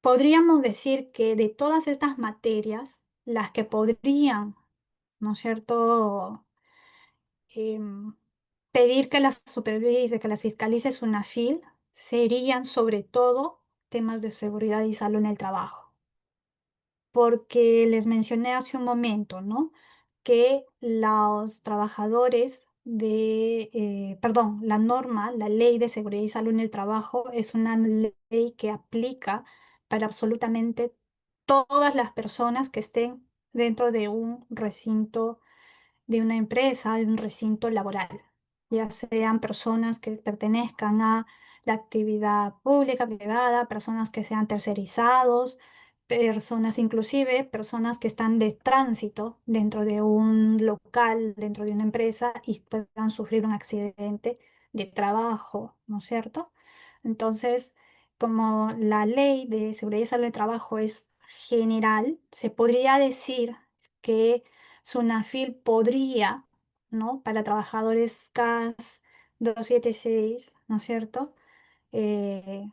D: Podríamos decir que de todas estas materias, las que podrían, ¿no es cierto?, Em, pedir que las supervise, que las fiscalice SUNAFIL, serían sobre todo temas de seguridad y salud en el trabajo. Porque les mencioné hace un momento, ¿no? Que los trabajadores perdón, la norma, la ley de seguridad y salud en el trabajo es una ley que aplica para absolutamente todas las personas que estén dentro de un recinto, de una empresa, de un recinto laboral, ya sean personas que pertenezcan a la actividad pública, privada, personas que sean tercerizados, personas, inclusive personas que están de tránsito dentro de un local, dentro de una empresa y puedan sufrir un accidente de trabajo, ¿no es cierto? Entonces, como la ley de seguridad y salud de trabajo es general, se podría decir que SUNAFIL podría, ¿no? Para trabajadores CAS 276, ¿no es cierto? Eh,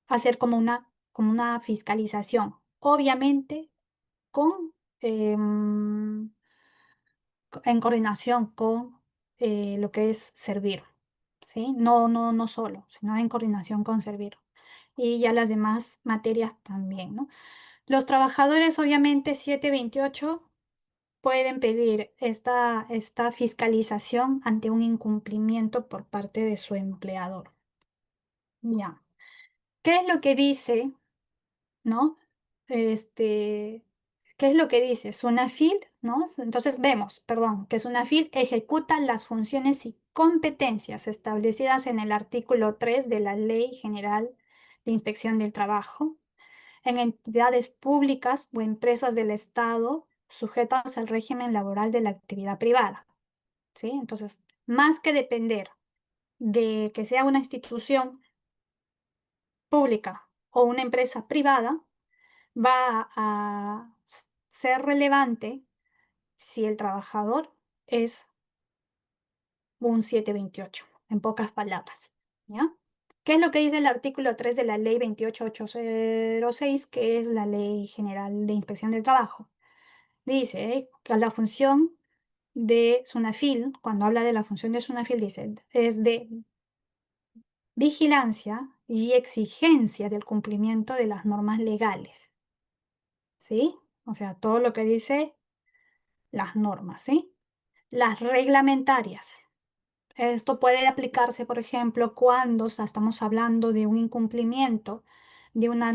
D: hacer como una fiscalización, obviamente con, em, en coordinación con lo que es Servir, ¿sí? No, no, no solo, sino en coordinación con Servir. Y ya las demás materias también, ¿no? Los trabajadores, obviamente, 728 pueden pedir esta fiscalización ante un incumplimiento por parte de su empleador. Ya. ¿Qué es lo que dice, no? Este, ¿Qué es lo que dice? SUNAFIL, ¿no? Entonces vemos, perdón, que SUNAFIL ejecuta las funciones y competencias establecidas en el artículo 3 de la Ley General de Inspección del Trabajo en entidades públicas o empresas del Estado sujetas al régimen laboral de la actividad privada, ¿sí? Entonces, más que depender de que sea una institución pública o una empresa privada, va a ser relevante si el trabajador es un 728, en pocas palabras, ¿ya? ¿Qué es lo que dice el artículo 3 de la ley 28806, que es la Ley General de Inspección del Trabajo? Dice que la función de SUNAFIL, cuando habla de la función de SUNAFIL, dice, es de vigilancia y exigencia del cumplimiento de las normas legales, ¿sí? O sea, todo lo que dice las normas, ¿sí? Las reglamentarias. Esto puede aplicarse, por ejemplo, cuando estamos hablando de un incumplimiento de una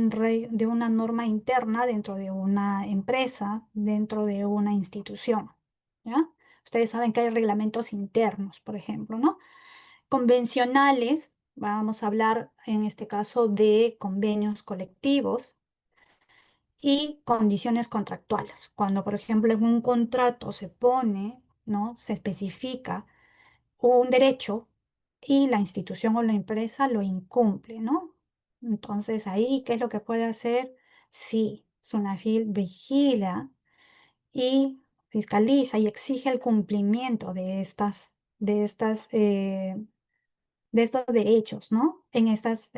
D: norma interna dentro de una empresa, dentro de una institución, ¿ya? Ustedes saben que hay reglamentos internos, por ejemplo, ¿no? Convencionales, vamos a hablar en este caso de convenios colectivos y condiciones contractuales. Cuando, por ejemplo, en un contrato se pone, ¿no? Se especifica un derecho y la institución o la empresa lo incumple, ¿no? Entonces, ahí, ¿qué es lo que puede hacer? Sí, SUNAFIL vigila y fiscaliza y exige el cumplimiento de estos derechos, ¿no? En estas,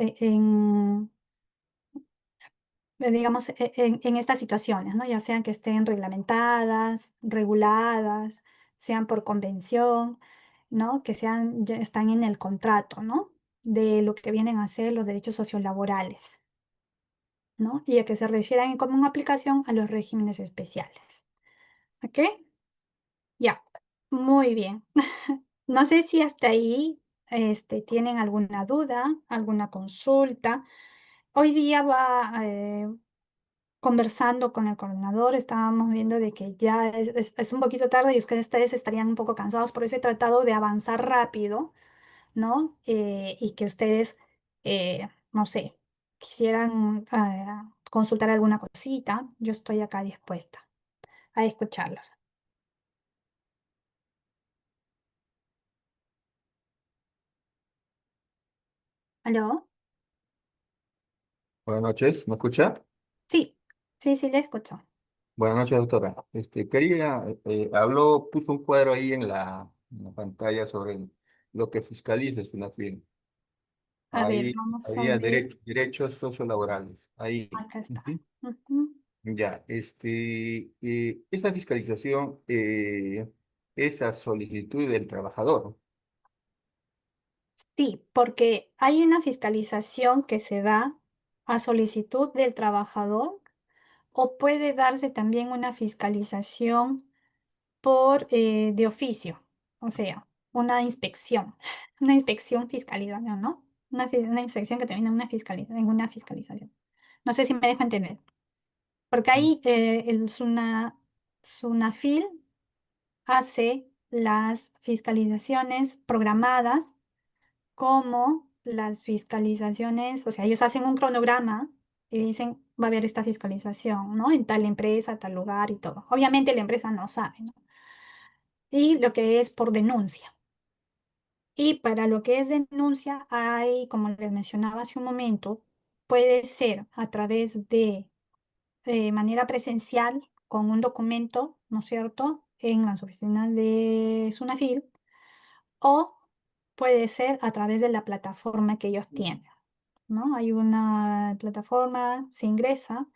D: digamos, en estas situaciones, ¿no? Ya sean que estén reglamentadas, reguladas, sean por convención, ¿no? Que sean, ya están en el contrato, ¿no? De lo que vienen a ser los derechos sociolaborales, ¿no? Y a que se refieran en común aplicación a los regímenes especiales. ¿Ok? Ya, muy bien. No sé si hasta ahí tienen alguna duda, alguna consulta. Hoy día conversando con el coordinador, estábamos viendo de que ya es un poquito tarde y ustedes estarían un poco cansados, por eso he tratado de avanzar rápido, ¿no? Y que ustedes, no sé, quisieran consultar alguna cosita, yo estoy acá dispuesta a escucharlos. ¿Aló?
E: Buenas noches, ¿me escucha?
D: Sí, sí, sí, le escucho.
E: Buenas noches, doctora. Puso un cuadro ahí en la pantalla sobre lo que fiscaliza es una firma.
D: A ver,
E: Ahí
D: vamos a
E: había
D: ver.
E: derechos sociolaborales. Ahí.
D: Acá está.
E: Ujú.
D: Ujú.
E: Ya, esa fiscalización, esa solicitud del trabajador.
D: Sí, porque hay una fiscalización que se da a solicitud del trabajador o puede darse también una fiscalización por de oficio, o sea, una inspección, una inspección fiscalización, ¿no? Una inspección que termina en una fiscalización. No sé si me dejo entender. Porque ahí SUNAFIL hace las fiscalizaciones programadas como las fiscalizaciones, o sea, ellos hacen un cronograma y dicen, va a haber esta fiscalización, ¿no? En tal empresa, tal lugar y todo. Obviamente la empresa no sabe, ¿no? Y lo que es por denuncia. Y para lo que es denuncia, hay, como les mencionaba hace un momento, puede ser a través de manera presencial con un documento, ¿no es cierto?, en las oficinas de SUNAFIL, o puede ser a través de la plataforma que ellos tienen, ¿no? Hay una plataforma, se ingresa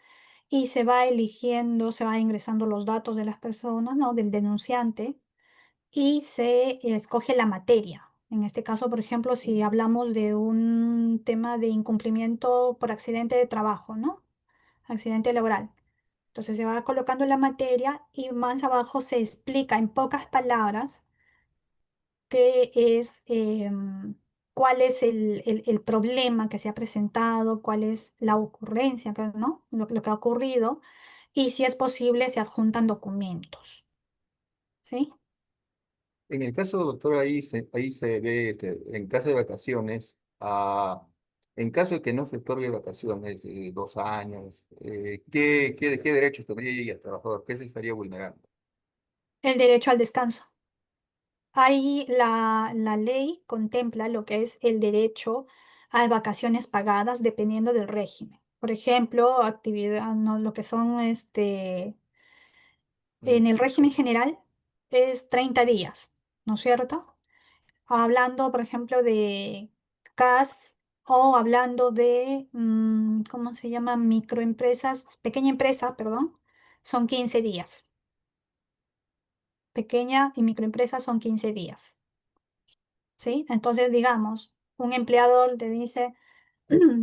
D: y se va eligiendo, se va ingresando los datos de las personas, ¿no? Del denunciante y se escoge la materia. En este caso, por ejemplo, si hablamos de un tema de incumplimiento por accidente de trabajo, ¿no? Accidente laboral. Entonces se va colocando la materia y más abajo se explica en pocas palabras qué es, cuál es el problema que se ha presentado, cuál es la ocurrencia, ¿no? Lo que ha ocurrido y si es posible se adjuntan documentos, ¿sí?
E: En el caso, doctor, ahí se ve, en caso de vacaciones, en caso de que no se otorgue vacaciones, 2 años, ¿qué derechos tendría ella el trabajador? ¿Qué se estaría vulnerando?
D: El derecho al descanso. Ahí la ley contempla lo que es el derecho a vacaciones pagadas dependiendo del régimen. Por ejemplo, actividad, no, lo que son en el
E: Sí,
D: régimen general es 30 días, ¿no es cierto? Hablando, por ejemplo, de CAS O hablando de, ¿cómo se llama? Microempresas, pequeña empresa, perdón, son 15 días. Pequeña y microempresa son 15 días. ¿Sí? Entonces, digamos, un empleador le dice,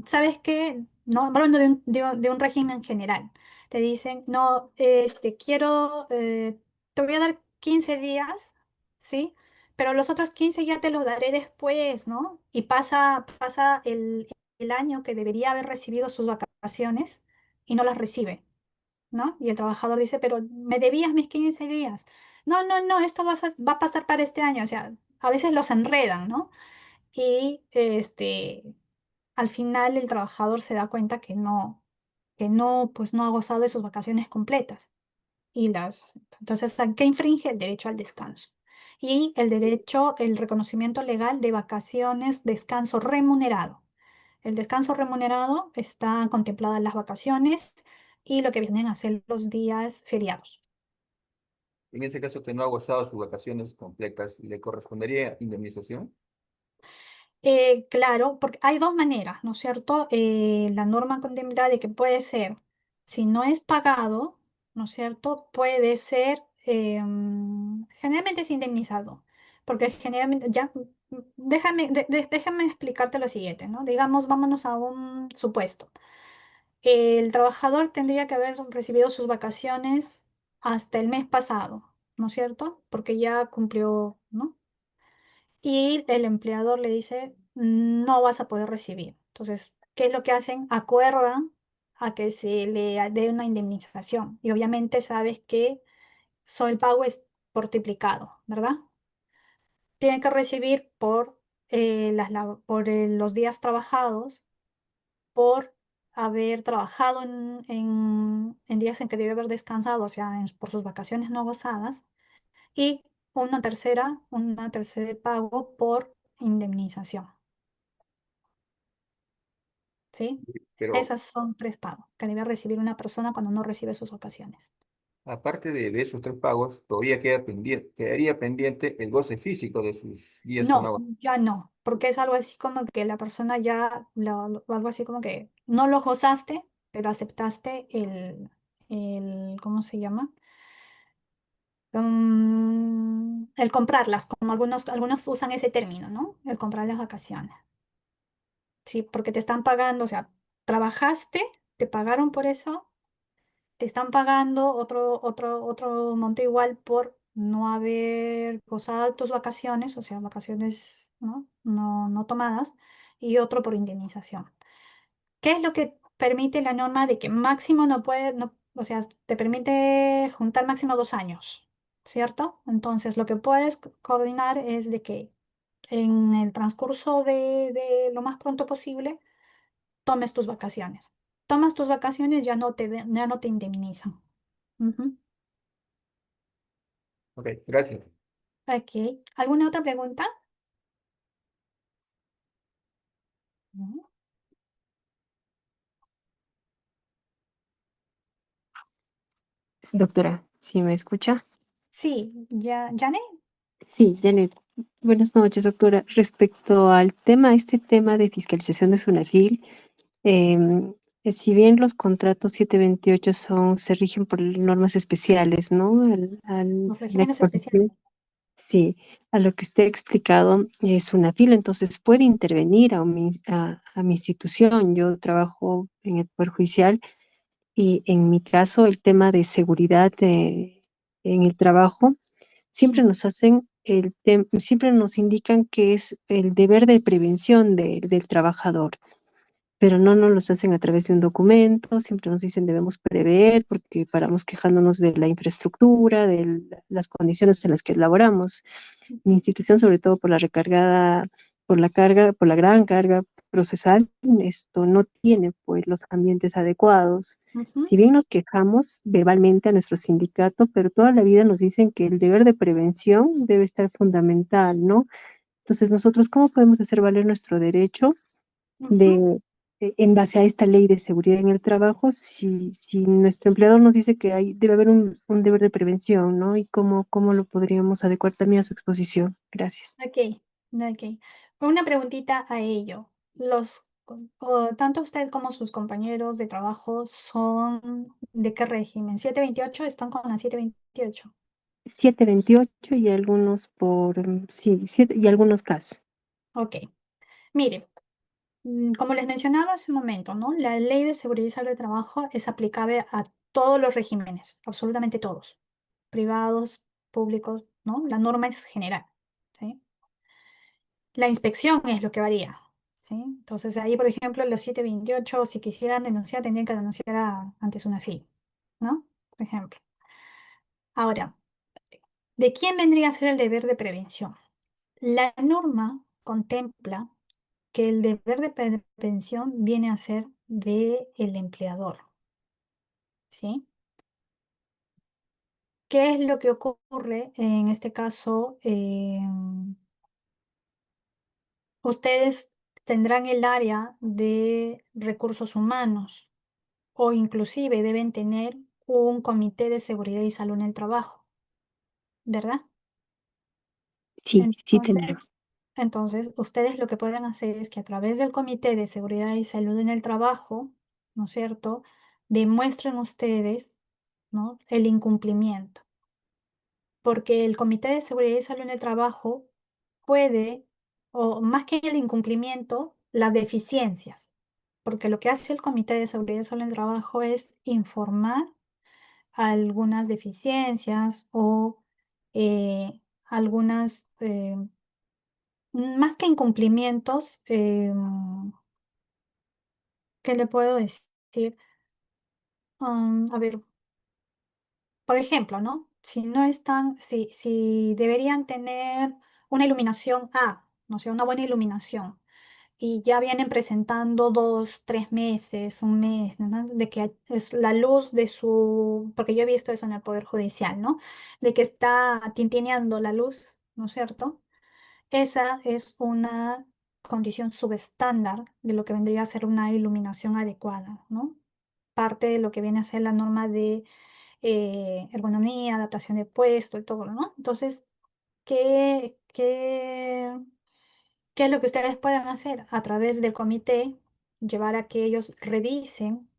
D: ¿sabes qué? No, hablando de un régimen general. Te dicen, no, te voy a dar 15 días, ¿sí? Pero los otros 15 ya te los daré después, ¿no? Y pasa el año que debería haber recibido sus vacaciones y no las recibe, ¿no? Y el trabajador dice, pero me debías mis 15 días. No, no, no, esto va a pasar para este año. O sea, a veces los enredan, ¿no? Y al final el trabajador se da cuenta pues no ha gozado de sus vacaciones completas. Entonces, ¿a qué infringe? El derecho al descanso. Y el reconocimiento legal de vacaciones, descanso remunerado. El descanso remunerado está contemplado en las vacaciones y lo que vienen a ser los días feriados.
E: En ese caso que no ha gozado sus vacaciones completas, ¿le correspondería indemnización?
D: Claro, porque hay dos maneras, ¿no es cierto? La norma contempla de que puede ser, si no es pagado, ¿no es cierto? Puede ser, generalmente es indemnizado, porque generalmente, ya, déjame explicarte lo siguiente, ¿no? Digamos, vámonos a un supuesto. El trabajador tendría que haber recibido sus vacaciones hasta el mes pasado, ¿no es cierto? Porque ya cumplió, ¿no? Y el empleador le dice, no vas a poder recibir. Entonces, ¿qué es lo que hacen? Acuerdan a que se le dé una indemnización. Y obviamente sabes que el pago es por triplicado, ¿verdad? Tiene que recibir por los días trabajados, por haber trabajado en días en que debe haber descansado, o sea, por sus vacaciones no gozadas, y una tercer pago por indemnización. ¿Sí?
E: Pero
D: Esas son tres pagos que debe recibir una persona cuando no recibe sus vacaciones.
E: aparte de esos tres pagos, todavía quedaría pendiente el goce físico de sus días que
D: No,
E: no.
D: ya no, porque es algo así como que la persona ya, algo así como que no lo gozaste, pero aceptaste ¿cómo se llama? El comprarlas, como algunos usan ese término, ¿no? El comprar las vacaciones. Sí, porque te están pagando, o sea, trabajaste, te pagaron por eso, te están pagando otro monto igual por no haber gozado tus vacaciones, o sea, vacaciones, ¿no? No tomadas, y otro por indemnización. ¿Qué es lo que permite la norma de que máximo no puede, no, o sea, te permite juntar máximo 2 años, ¿cierto? Entonces, lo que puedes coordinar es de que en el transcurso de lo más pronto posible, tomes tus vacaciones. Tomas tus vacaciones, ya no te indemnizan. Ujú.
E: Ok, gracias.
D: Ok. ¿Alguna otra pregunta? No.
F: Doctora, ¿sí me escucha?
D: Sí, ya, Janet.
F: Sí, Janet. Buenas noches, doctora. Respecto al tema, este tema de fiscalización de SUNAFIL, em, si bien los contratos 728 se rigen por normas especiales, ¿no?
D: Los
F: La
D: regímenes especiales.
F: exposición, sí, a lo que usted ha explicado, SUNAFIL, entonces puede intervenir a mi institución. Yo trabajo en el Poder Judicial. Y en mi caso, el tema de seguridad en el trabajo, siempre
D: Ujú,
F: nos hacen siempre nos indican que es el deber de prevención del trabajador, pero no nos los hacen a través de un documento, siempre nos dicen debemos prever porque paramos quejándonos de la infraestructura, de las condiciones en las que laboramos. Mi
D: ujú,
F: institución, sobre todo por la gran carga procesal, esto no tiene pues los ambientes adecuados.
D: ujú,
F: Si bien nos quejamos verbalmente a nuestro sindicato, pero toda la vida nos dicen que el deber de prevención debe estar fundamental, ¿no? Entonces, nosotros, ¿cómo podemos hacer valer nuestro derecho
D: ujú,
F: de, en base a esta ley de seguridad en el trabajo, si nuestro empleador nos dice que debe haber un deber de prevención, ¿no? Y cómo lo podríamos adecuar también a su exposición. Gracias.
D: Ok, ok. Una preguntita a ello. Tanto usted como sus compañeros de trabajo son ¿de qué régimen? ¿728? ¿Están con la 728?
F: 728 y algunos sí, y algunos CAS.
D: Ok. Mire, como les mencionaba hace un momento, ¿no? La Ley de Seguridad y Salud de Trabajo es aplicable a todos los regímenes, absolutamente todos, privados, públicos, ¿no? La norma es general, ¿sí? La inspección es lo que varía, ¿sí? Entonces ahí, por ejemplo, los 728, si quisieran denunciar, tendrían que denunciar ante SUNAFIL, ¿no? Por ejemplo. Ahora, ¿de quién vendría a ser el deber de prevención? La norma contempla que el deber de prevención viene a ser del empleador, ¿sí? ¿Qué es lo que ocurre en este caso? Ustedes tendrán el área de recursos humanos o inclusive deben tener un comité de seguridad y salud en el trabajo, ¿verdad?
F: Sí, sí
D: Entonces,
F: tenemos.
D: entonces, ustedes lo que pueden hacer es que a través del comité de seguridad y salud en el trabajo, ¿no es cierto?, demuestren ustedes, ¿no?, el incumplimiento. Porque el comité de seguridad y salud en el trabajo puede, o más que el incumplimiento, las deficiencias. Porque lo que hace el comité de seguridad y salud en el trabajo es informar algunas deficiencias o algunas, más que incumplimientos, ¿qué le puedo decir? A ver, por ejemplo, ¿no? Si no están, si deberían tener una iluminación A, no sé, una buena iluminación, y ya vienen presentando 2, 3 meses, un mes, ¿no? De que es la luz de su, porque yo he visto eso en el Poder Judicial, ¿no? De que está tintineando la luz, ¿no es cierto? Esa es una condición subestándar de lo que vendría a ser una iluminación adecuada, ¿no? Parte de lo que viene a ser la norma de ergonomía, adaptación de puesto y todo, ¿no? Entonces, ¿qué es lo que ustedes pueden hacer? A través del comité, llevar a que ellos revisen,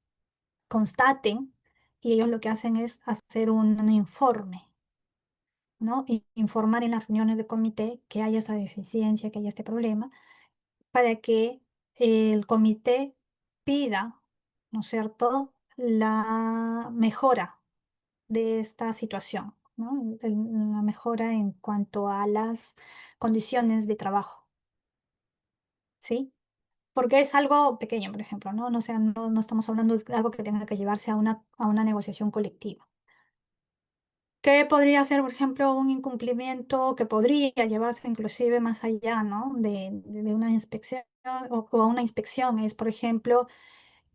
D: constaten, y ellos lo que hacen es hacer un informe, ¿no? Informar en las reuniones de comité que haya esa deficiencia, que haya este problema, para que el comité pida, ¿no es cierto?, la mejora de esta situación, ¿no? La mejora en cuanto a las condiciones de trabajo, ¿sí? Porque es algo pequeño, por ejemplo, ¿no? No, sea, no estamos hablando de algo que tenga que llevarse a una negociación colectiva. ¿Qué podría ser, por ejemplo, un incumplimiento que podría llevarse inclusive más allá, ¿no? De una inspección o a una inspección? Es, por ejemplo,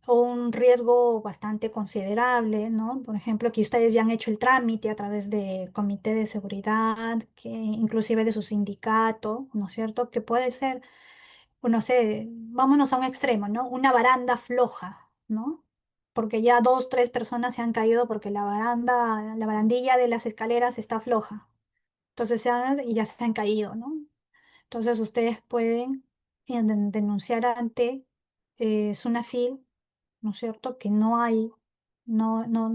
D: un riesgo bastante considerable, ¿no? Por ejemplo, que ustedes ya han hecho el trámite a través del comité de seguridad, que inclusive de su sindicato, ¿no es cierto? Que puede ser, o no sé, vámonos a un extremo, ¿no? Una baranda floja, ¿no? Porque ya 2, 3 personas se han caído porque la barandilla de las escaleras está floja. Entonces y ya se han caído, ¿no? Entonces ustedes pueden denunciar ante SUNAFIL, ¿no es cierto? Que no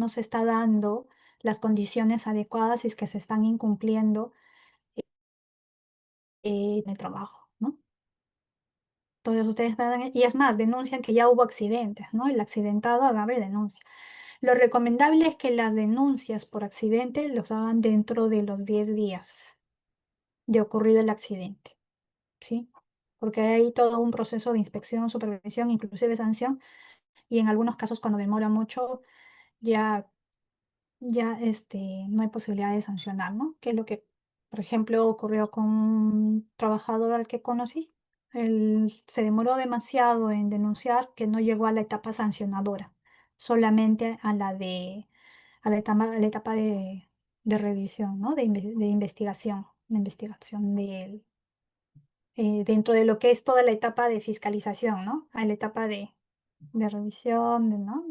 D: se está dando las condiciones adecuadas y es que se están incumpliendo en el trabajo, ¿no? Entonces ustedes pueden, y es más, denuncian que ya hubo accidentes, ¿no? El accidentado abre denuncia. Lo recomendable es que las denuncias por accidente los hagan dentro de los 10 días de ocurrido el accidente, ¿sí? Porque hay todo un proceso de inspección, supervisión, inclusive sanción, y en algunos casos cuando demora mucho ya no hay posibilidad de sancionar, ¿no? Que es lo que, por ejemplo, ocurrió con un trabajador al que conocí. Él se demoró demasiado en denunciar que no llegó a la etapa sancionadora, solamente a la etapa de revisión, ¿no? De investigación dentro de lo que es toda la etapa de fiscalización, ¿no? A la etapa de revisión, ¿no?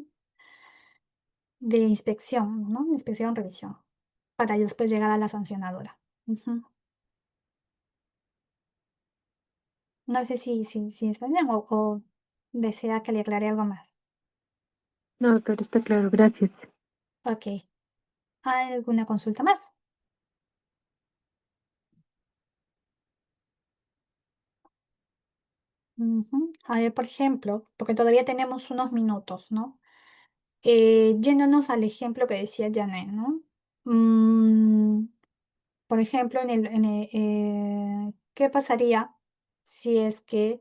D: De inspección, ¿no? Inspección, revisión, para después llegar a la sancionadora. Ujú. No sé si está bien o desea que le aclare algo más?
F: No, doctor, está claro, gracias.
D: Ok. ¿Alguna consulta más? Ujú. A ver, por ejemplo, porque todavía tenemos unos minutos, ¿no? Yéndonos al ejemplo que decía Janet, ¿no? Mm, por ejemplo, ¿qué pasaría si es que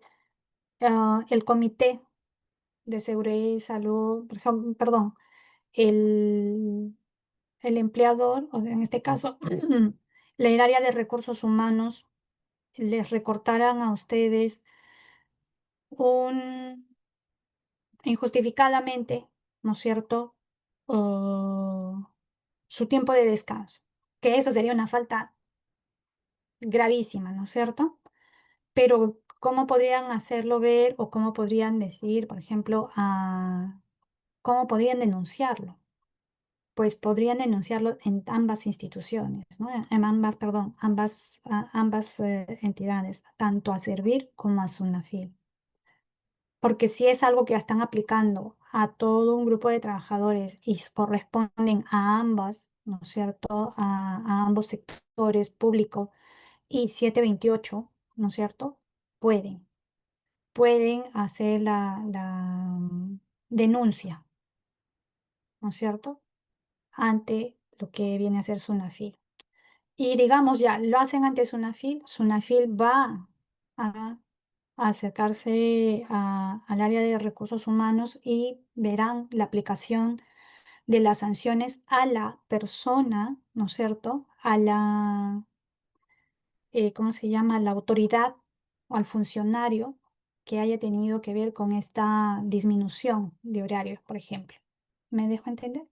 D: el comité de seguridad y salud, por ejemplo, perdón, el, el empleador, o sea, en este caso, el área de recursos humanos, les recortaran a ustedes un injustificadamente, ¿no es cierto? O su tiempo de descanso, que eso sería una falta gravísima, ¿no es cierto? Pero ¿cómo podrían hacerlo ver o cómo podrían decir, por ejemplo, cómo podrían denunciarlo? Pues podrían denunciarlo en ambas instituciones, ¿no? En ambas, perdón, ambas entidades, tanto a Servir como a Sunafil. Porque si es algo que están aplicando a todo un grupo de trabajadores y corresponden a ambas, ¿no es cierto? A ambos sectores, público y 728, ¿no es cierto? Pueden hacer la denuncia, ¿no es cierto? Ante lo que viene a ser Sunafil. Y digamos ya, lo hacen ante Sunafil, Sunafil va a acercarse al área de recursos humanos y verán la aplicación de las sanciones a la persona, ¿no es cierto? A la, ¿cómo se llama? La autoridad o al funcionario que haya tenido que ver con esta disminución de horarios, por ejemplo. ¿Me dejo entender?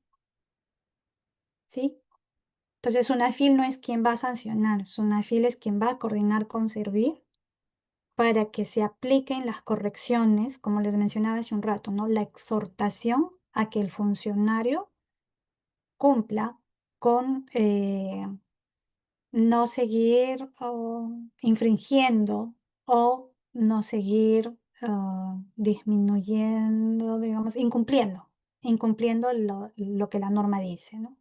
D: ¿Sí? Entonces, Sunafil no es quien va a sancionar, Sunafil es quien va a coordinar con Servir para que se apliquen las correcciones, como les mencionaba hace un rato, ¿no? La exhortación a que el funcionario cumpla con no seguir infringiendo o no seguir disminuyendo, digamos, incumpliendo lo que la norma dice, ¿no?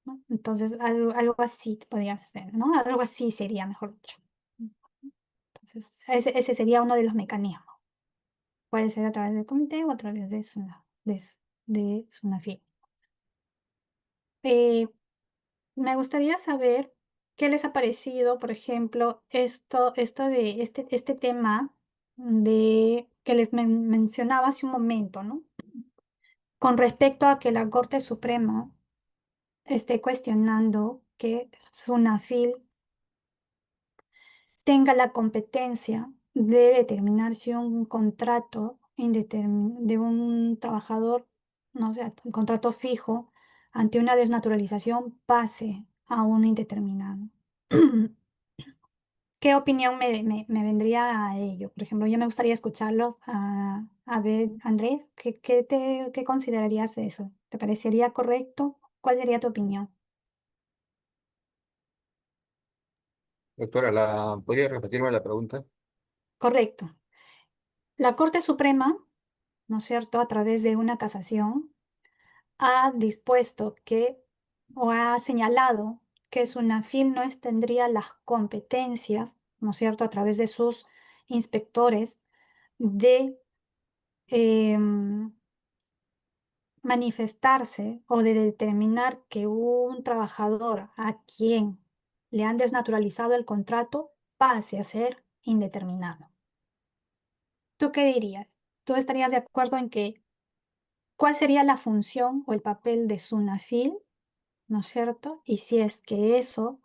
D: ¿No? Entonces, algo así podría ser, ¿no? Algo así sería, mejor dicho. Entonces, ese sería uno de los mecanismos. Puede ser a través del comité o a través de Sunafil. Eh, Me gustaría saber qué les ha parecido, por ejemplo, esto de este tema de que les mencionaba hace un momento, ¿no? Con respecto a que la Corte Suprema esté cuestionando que Sunafil tenga la competencia de determinar si un contrato de un trabajador, no sé, un contrato fijo, ante una desnaturalización pase a un indeterminado. ¿Qué opinión me vendría a ello? Por ejemplo, yo me gustaría escucharlo a ver, Andrés, ¿qué considerarías de eso? ¿Te parecería correcto? ¿Cuál sería tu opinión?
E: Doctora, ¿podría repetirme la pregunta?
D: Correcto. La Corte Suprema, ¿no es cierto?, a través de una casación, ha dispuesto que, o ha señalado que SUNAFIL no tendría las competencias, ¿no es cierto?, a través de sus inspectores, de em, manifestarse o de determinar que un trabajador a quien le han desnaturalizado el contrato pase a ser indeterminado. ¿Tú qué dirías? ¿Tú estarías de acuerdo en que cuál sería la función o el papel de SUNAFIL, ¿no es cierto? Y si es que eso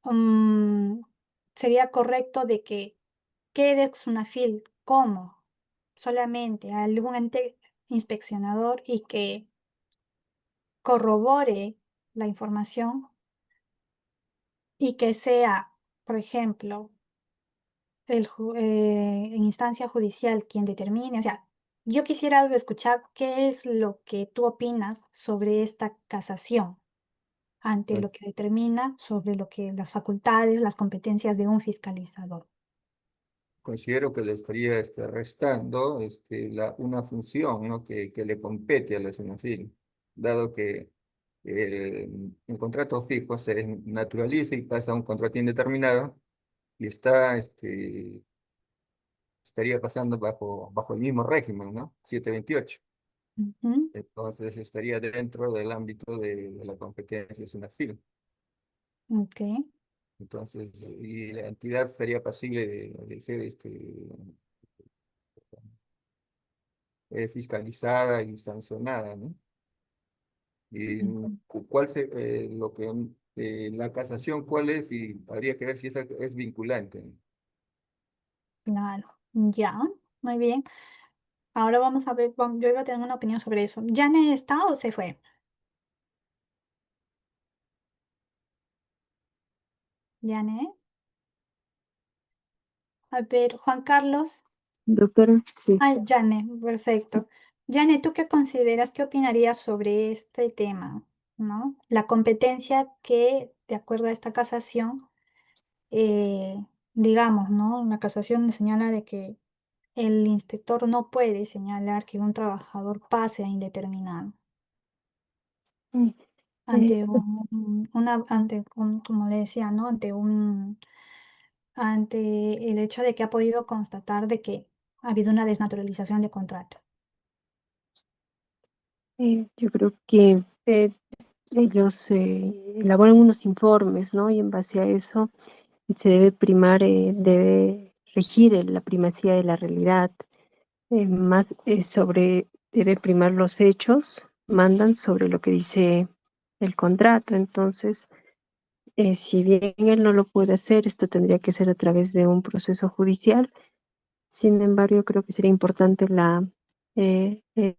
D: mm, sería correcto de que quede SUNAFIL como solamente algún ente inspeccionador y que corrobore la información y que sea, por ejemplo, en instancia judicial quien determine. O sea, yo quisiera escuchar qué es lo que tú opinas sobre esta casación ante
E: Eh,
D: lo que determina sobre lo que las facultades, las competencias de un fiscalizador.
E: considero que le estaría restando una función, ¿no? que le compete a la SUNAFIL, dado que el contrato fijo se naturaliza y pasa a un contrato indeterminado y estaría pasando bajo el mismo régimen, ¿no? 728.
D: Ujú,
E: Entonces estaría dentro del ámbito de la competencia SUNAFIL.
D: ok,
E: Entonces, y la entidad estaría pasible de ser fiscalizada y sancionada, ¿no? Y
D: ujú,
E: cuál la casación, ¿cuál es? Y habría que ver si esa es vinculante.
D: claro, ya, muy bien. Ahora vamos a ver, yo iba a tener una opinión sobre eso. ¿Yane está o se fue? Yane. A ver, Juan Carlos.
F: Doctora, sí.
D: Ah, Yane, perfecto. Yane, ¿tú qué consideras, qué opinarías sobre este tema, ¿no? La competencia que, de acuerdo a esta casación, eh, digamos, ¿no? La casación señala de que el inspector no puede señalar que un trabajador pase a indeterminado
F: Mm, eh,
D: ante como le decía, ¿no? Ante el hecho de que ha podido constatar de que ha habido una desnaturalización de contrato.
F: yo creo que ellos elaboran unos informes, ¿no? Y en base a eso se debe primar, debe regir la primacía de la realidad, más debe primar los hechos, mandan sobre lo que dice el contrato. Entonces, si bien él no lo puede hacer, esto tendría que ser a través de un proceso judicial. Sin embargo, yo creo que sería importante eh, eh,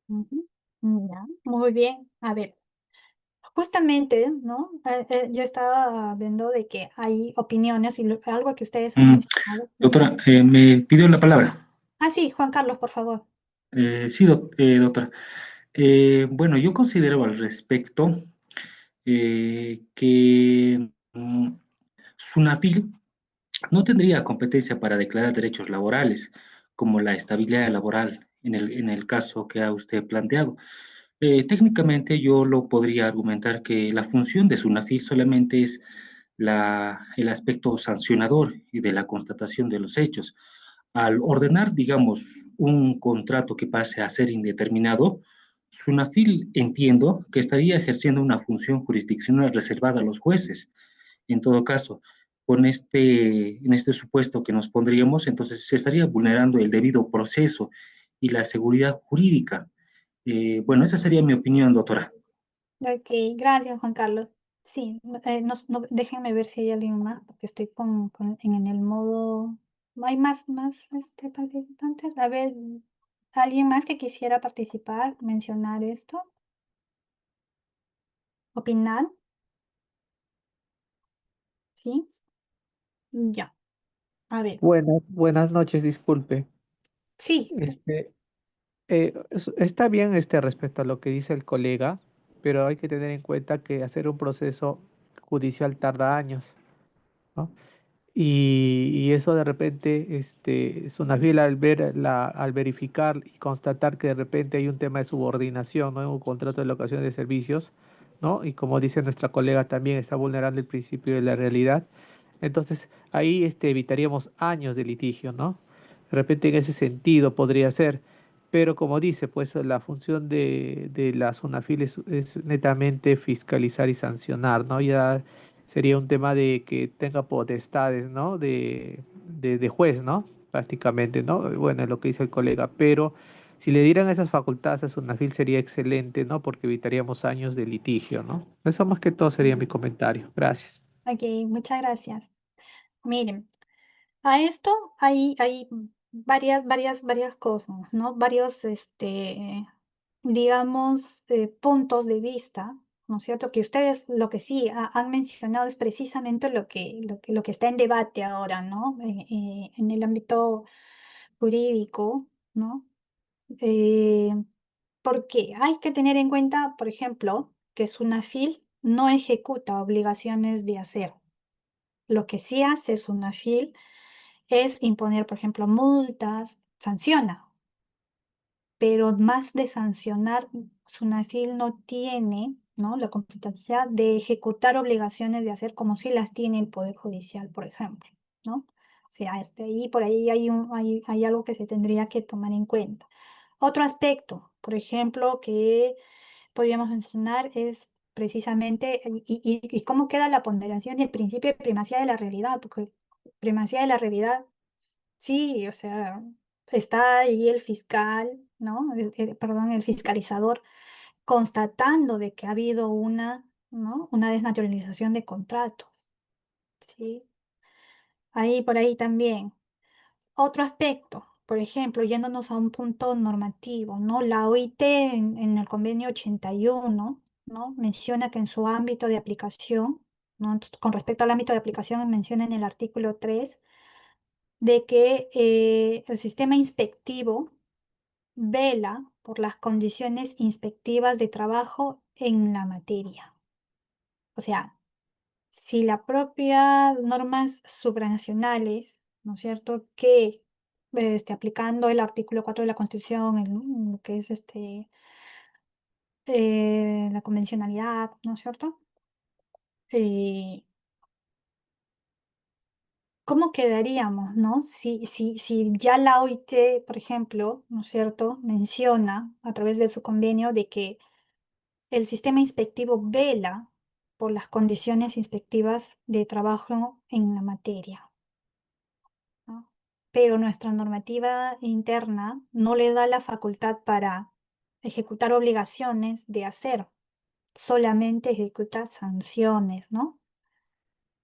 D: Ujú. Ya, muy bien. A ver, justamente, ¿no? Yo estaba viendo de que hay opiniones y algo que ustedes han
G: Mm,
D: mencionado.
G: Doctora, me pidió la palabra.
D: Ah, sí, Juan Carlos, por favor.
G: Sí, doctora. Bueno, yo considero al respecto que SUNAFIL no tendría competencia para declarar derechos laborales, como la estabilidad laboral en el caso que ha usted planteado. Técnicamente yo lo podría argumentar que la función de SUNAFIL solamente es el aspecto sancionador y de la constatación de los hechos. Al ordenar, digamos, un contrato que pase a ser indeterminado, SUNAFIL entiendo que estaría ejerciendo una función jurisdiccional reservada a los jueces. En todo caso, en este supuesto que nos pondríamos, entonces se estaría vulnerando el debido proceso y la seguridad jurídica. Bueno, esa sería mi opinión, doctora.
D: Ok, gracias, Juan Carlos. Sí, déjenme ver si hay alguien más, porque estoy en el modo. ¿Hay más participantes? A ver, ¿alguien más que quisiera participar, mencionar esto, opinar? ¿Sí? Ya. A ver.
H: Buenas noches, disculpe.
D: Sí,
H: Este, está bien respecto a lo que dice el colega, pero hay que tener en cuenta que hacer un proceso judicial tarda años, ¿no? Y eso de repente, Sunafil al verificar y constatar que de repente hay un tema de subordinación, ¿no? En un contrato de locación de servicios, ¿no? Y como dice nuestra colega también está vulnerando el principio de la realidad. Entonces ahí evitaríamos años de litigio, ¿no? De repente en ese sentido podría ser, pero como dice, pues la función de la Sunafil es netamente fiscalizar y sancionar, ¿no? Ya sería un tema de que tenga potestades, ¿no? De juez, ¿no? Prácticamente, ¿no? Bueno, es lo que dice el colega, pero si le dieran esas facultades a Sunafil sería excelente, ¿no? Porque evitaríamos años de litigio, ¿no? Eso más que todo sería mi comentario. Gracias.
D: ok, muchas gracias. Miren, a esto hay varias cosas, ¿no? Varios, digamos, puntos de vista, ¿no es cierto? Que ustedes lo que sí han mencionado es precisamente lo que está en debate ahora, ¿no? En el ámbito jurídico, ¿no? Eh, Porque hay que tener en cuenta, por ejemplo, que SUNAFIL no ejecuta obligaciones de hacer. Lo que sí hace SUNAFIL es imponer, por ejemplo, multas, sanciona, pero más de sancionar, SUNAFIL no tiene, ¿no?, la competencia de ejecutar obligaciones de hacer como si las tiene el Poder Judicial, por ejemplo, ¿no? O sea, ahí, por ahí hay algo que se tendría que tomar en cuenta. Otro aspecto, por ejemplo, que podríamos mencionar es precisamente y cómo queda la ponderación del principio de primacía de la realidad, porque primacía de la realidad, sí, o sea, está ahí el fiscal, ¿no? Perdón, el fiscalizador constatando de que ha habido una, ¿no?, una desnaturalización de contrato, ¿sí? Ahí, por ahí también. Otro aspecto, por ejemplo, yéndonos a un punto normativo, ¿no? La OIT en el convenio 81, ¿no?, menciona que en su ámbito de aplicación, ¿no?, con respecto al ámbito de aplicación, menciona en el artículo 3 de que el sistema inspectivo vela por las condiciones inspectivas de trabajo en la materia. O sea, si las propias normas supranacionales, ¿no es cierto?, que aplicando el artículo 4 de la Constitución, lo que es la convencionalidad, ¿no es cierto? Eh, ¿Cómo quedaríamos, no? Si ya la OIT, por ejemplo, ¿no es cierto?, menciona a través de su convenio de que el sistema inspectivo vela por las condiciones inspectivas de trabajo en la materia, ¿no? Pero nuestra normativa interna no le da la facultad para ejecutar obligaciones de hacer, solamente ejecuta sanciones, ¿no?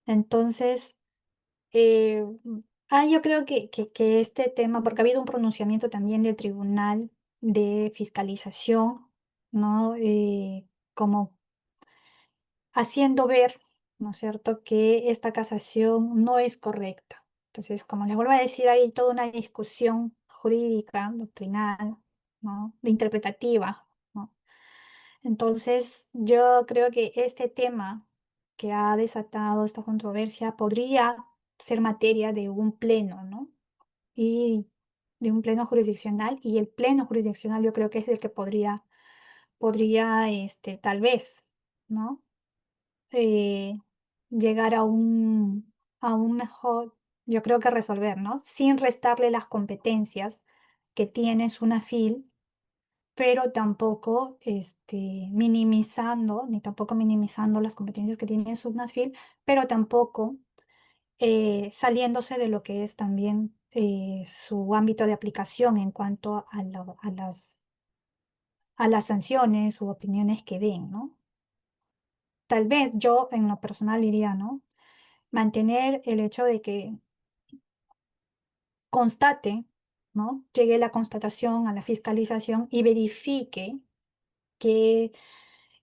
D: Entonces, eh, yo creo que este tema, porque ha habido un pronunciamiento también del Tribunal de Fiscalización, ¿no? Como haciendo ver, ¿no es cierto?, que esta casación no es correcta. Entonces, como les vuelvo a decir, hay toda una discusión jurídica, doctrinal, ¿no?, de interpretativa, ¿no? Entonces, yo creo que este tema que ha desatado esta controversia podría ser materia de un pleno, ¿no? Y de un pleno jurisdiccional, y el pleno jurisdiccional yo creo que es el que podría, tal vez, ¿no?, eh, llegar a un mejor, yo creo que resolver, ¿no? Sin restarle las competencias que tiene SUNAFIL, pero tampoco minimizando, ni tampoco minimizando las competencias que tiene SUNAFIL, pero tampoco saliéndose de lo que es también su ámbito de aplicación en cuanto a las sanciones u opiniones que den, ¿no? Tal vez yo en lo personal diría, ¿no?, mantener el hecho de que constate, ¿no?, llegue la constatación a la fiscalización y verifique que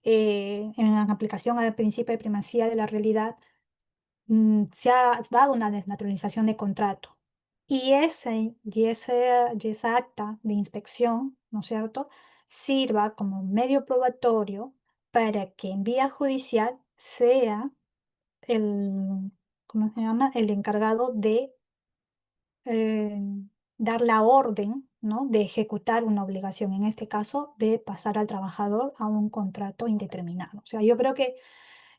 D: en la aplicación al principio de primacía de la realidad se ha dado una desnaturalización de contrato. Y esa acta de inspección, ¿no es cierto?, sirva como medio probatorio para que en vía judicial sea el, ¿cómo se llama?, el encargado de eh, dar la orden, ¿no?, de ejecutar una obligación, en este caso, de pasar al trabajador a un contrato indeterminado. O sea, yo creo que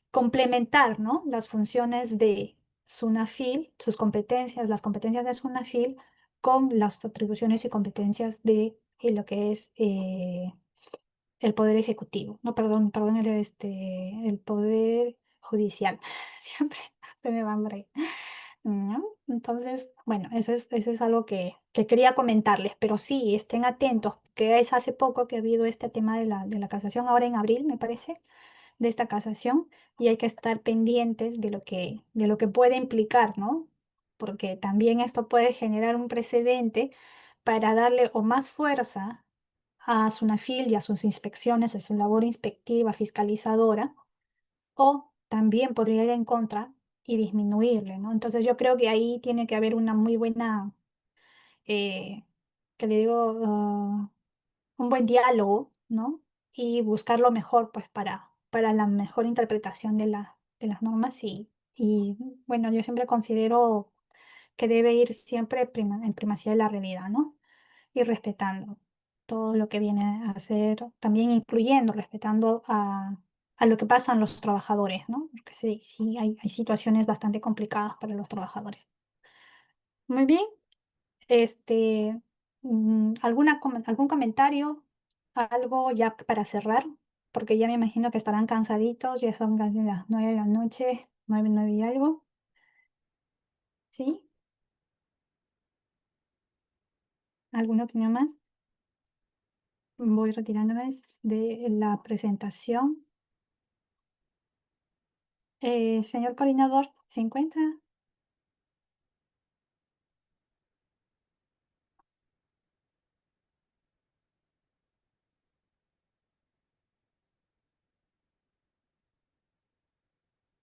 D: complementar, ¿no?, las funciones de SUNAFIL, sus competencias, las competencias de SUNAFIL, con las atribuciones y competencias de lo que es el Poder Ejecutivo. No, perdón, el Poder Judicial. Siempre se me va por ahí, ¿no? Entonces, bueno, eso es algo que quería comentarles, pero sí, estén atentos, que es hace poco que ha habido este tema de la casación, ahora en abril, me parece, de esta casación, y hay que estar pendientes de lo que puede implicar, ¿no? Porque también esto puede generar un precedente para darle o más fuerza a SUNAFIL y a sus inspecciones, a su labor inspectiva, fiscalizadora, o también podría ir en contra y disminuirle, ¿no? Entonces yo creo que ahí tiene que haber una muy buena, eh, que le digo, un buen diálogo, ¿no? Y buscar lo mejor, pues, para la mejor interpretación de las normas y bueno, yo siempre considero que debe ir siempre en primacía de la realidad, ¿no? Y respetando todo lo que viene a ser, también incluyendo, respetando a lo que pasan los trabajadores, ¿no? Porque sí hay situaciones bastante complicadas para los trabajadores. Muy bien, ¿algún comentario? Algo ya para cerrar, porque ya me imagino que estarán cansaditos, ya son casi las 9 de la noche, 9 y algo, ¿sí? ¿Alguna opinión más? Voy retirándome de la presentación. Señor coordinador, ¿se encuentra?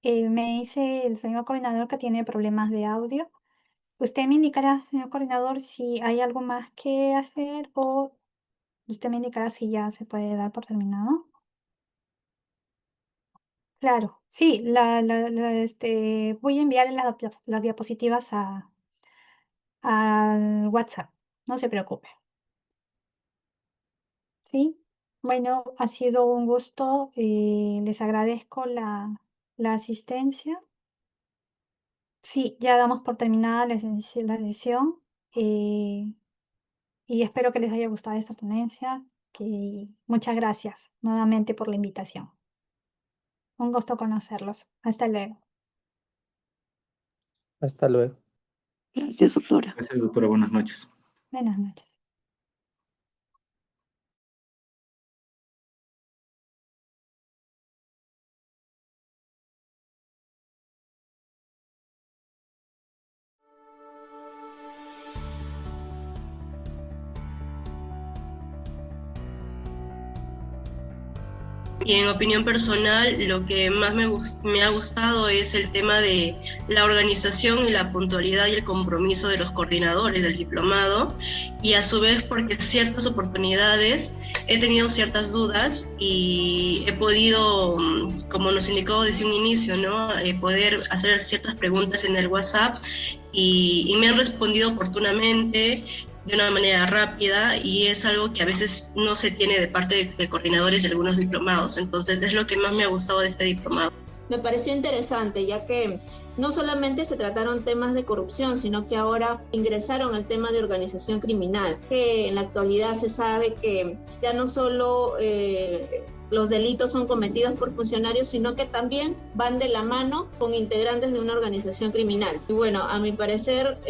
D: Me dice el señor coordinador que tiene problemas de audio. Usted me indicará, señor coordinador, si hay algo más que hacer o usted me indicará si ya se puede dar por terminado. Claro, sí, voy a enviar las diapositivas al WhatsApp, no se preocupe. ¿Sí? Bueno, ha sido un gusto, les agradezco la asistencia. Sí, ya damos por terminada la sesión y espero que les haya gustado esta ponencia. Muchas gracias nuevamente por la invitación. Un gusto conocerlos. Hasta luego.
H: Hasta luego.
F: Gracias, doctora.
G: Gracias, doctora. Buenas noches.
D: Buenas noches.
A: Y en opinión personal, lo que más me ha gustado es el tema de la organización y la puntualidad y el compromiso de los coordinadores del diplomado, y a su vez porque ciertas oportunidades he tenido ciertas dudas y he podido, como nos indicó desde un inicio, ¿no? Poder hacer ciertas preguntas en el WhatsApp y me han respondido oportunamente, de una manera rápida, y es algo que a veces no se tiene de parte de coordinadores de algunos diplomados. Entonces es lo que más me ha gustado de este diplomado.
B: Me pareció interesante, ya que no solamente se trataron temas de corrupción, sino que ahora ingresaron el tema de organización criminal, que en la actualidad se sabe que ya no solo los delitos son cometidos por funcionarios, sino que también van de la mano con integrantes de una organización criminal. Y bueno, a mi parecer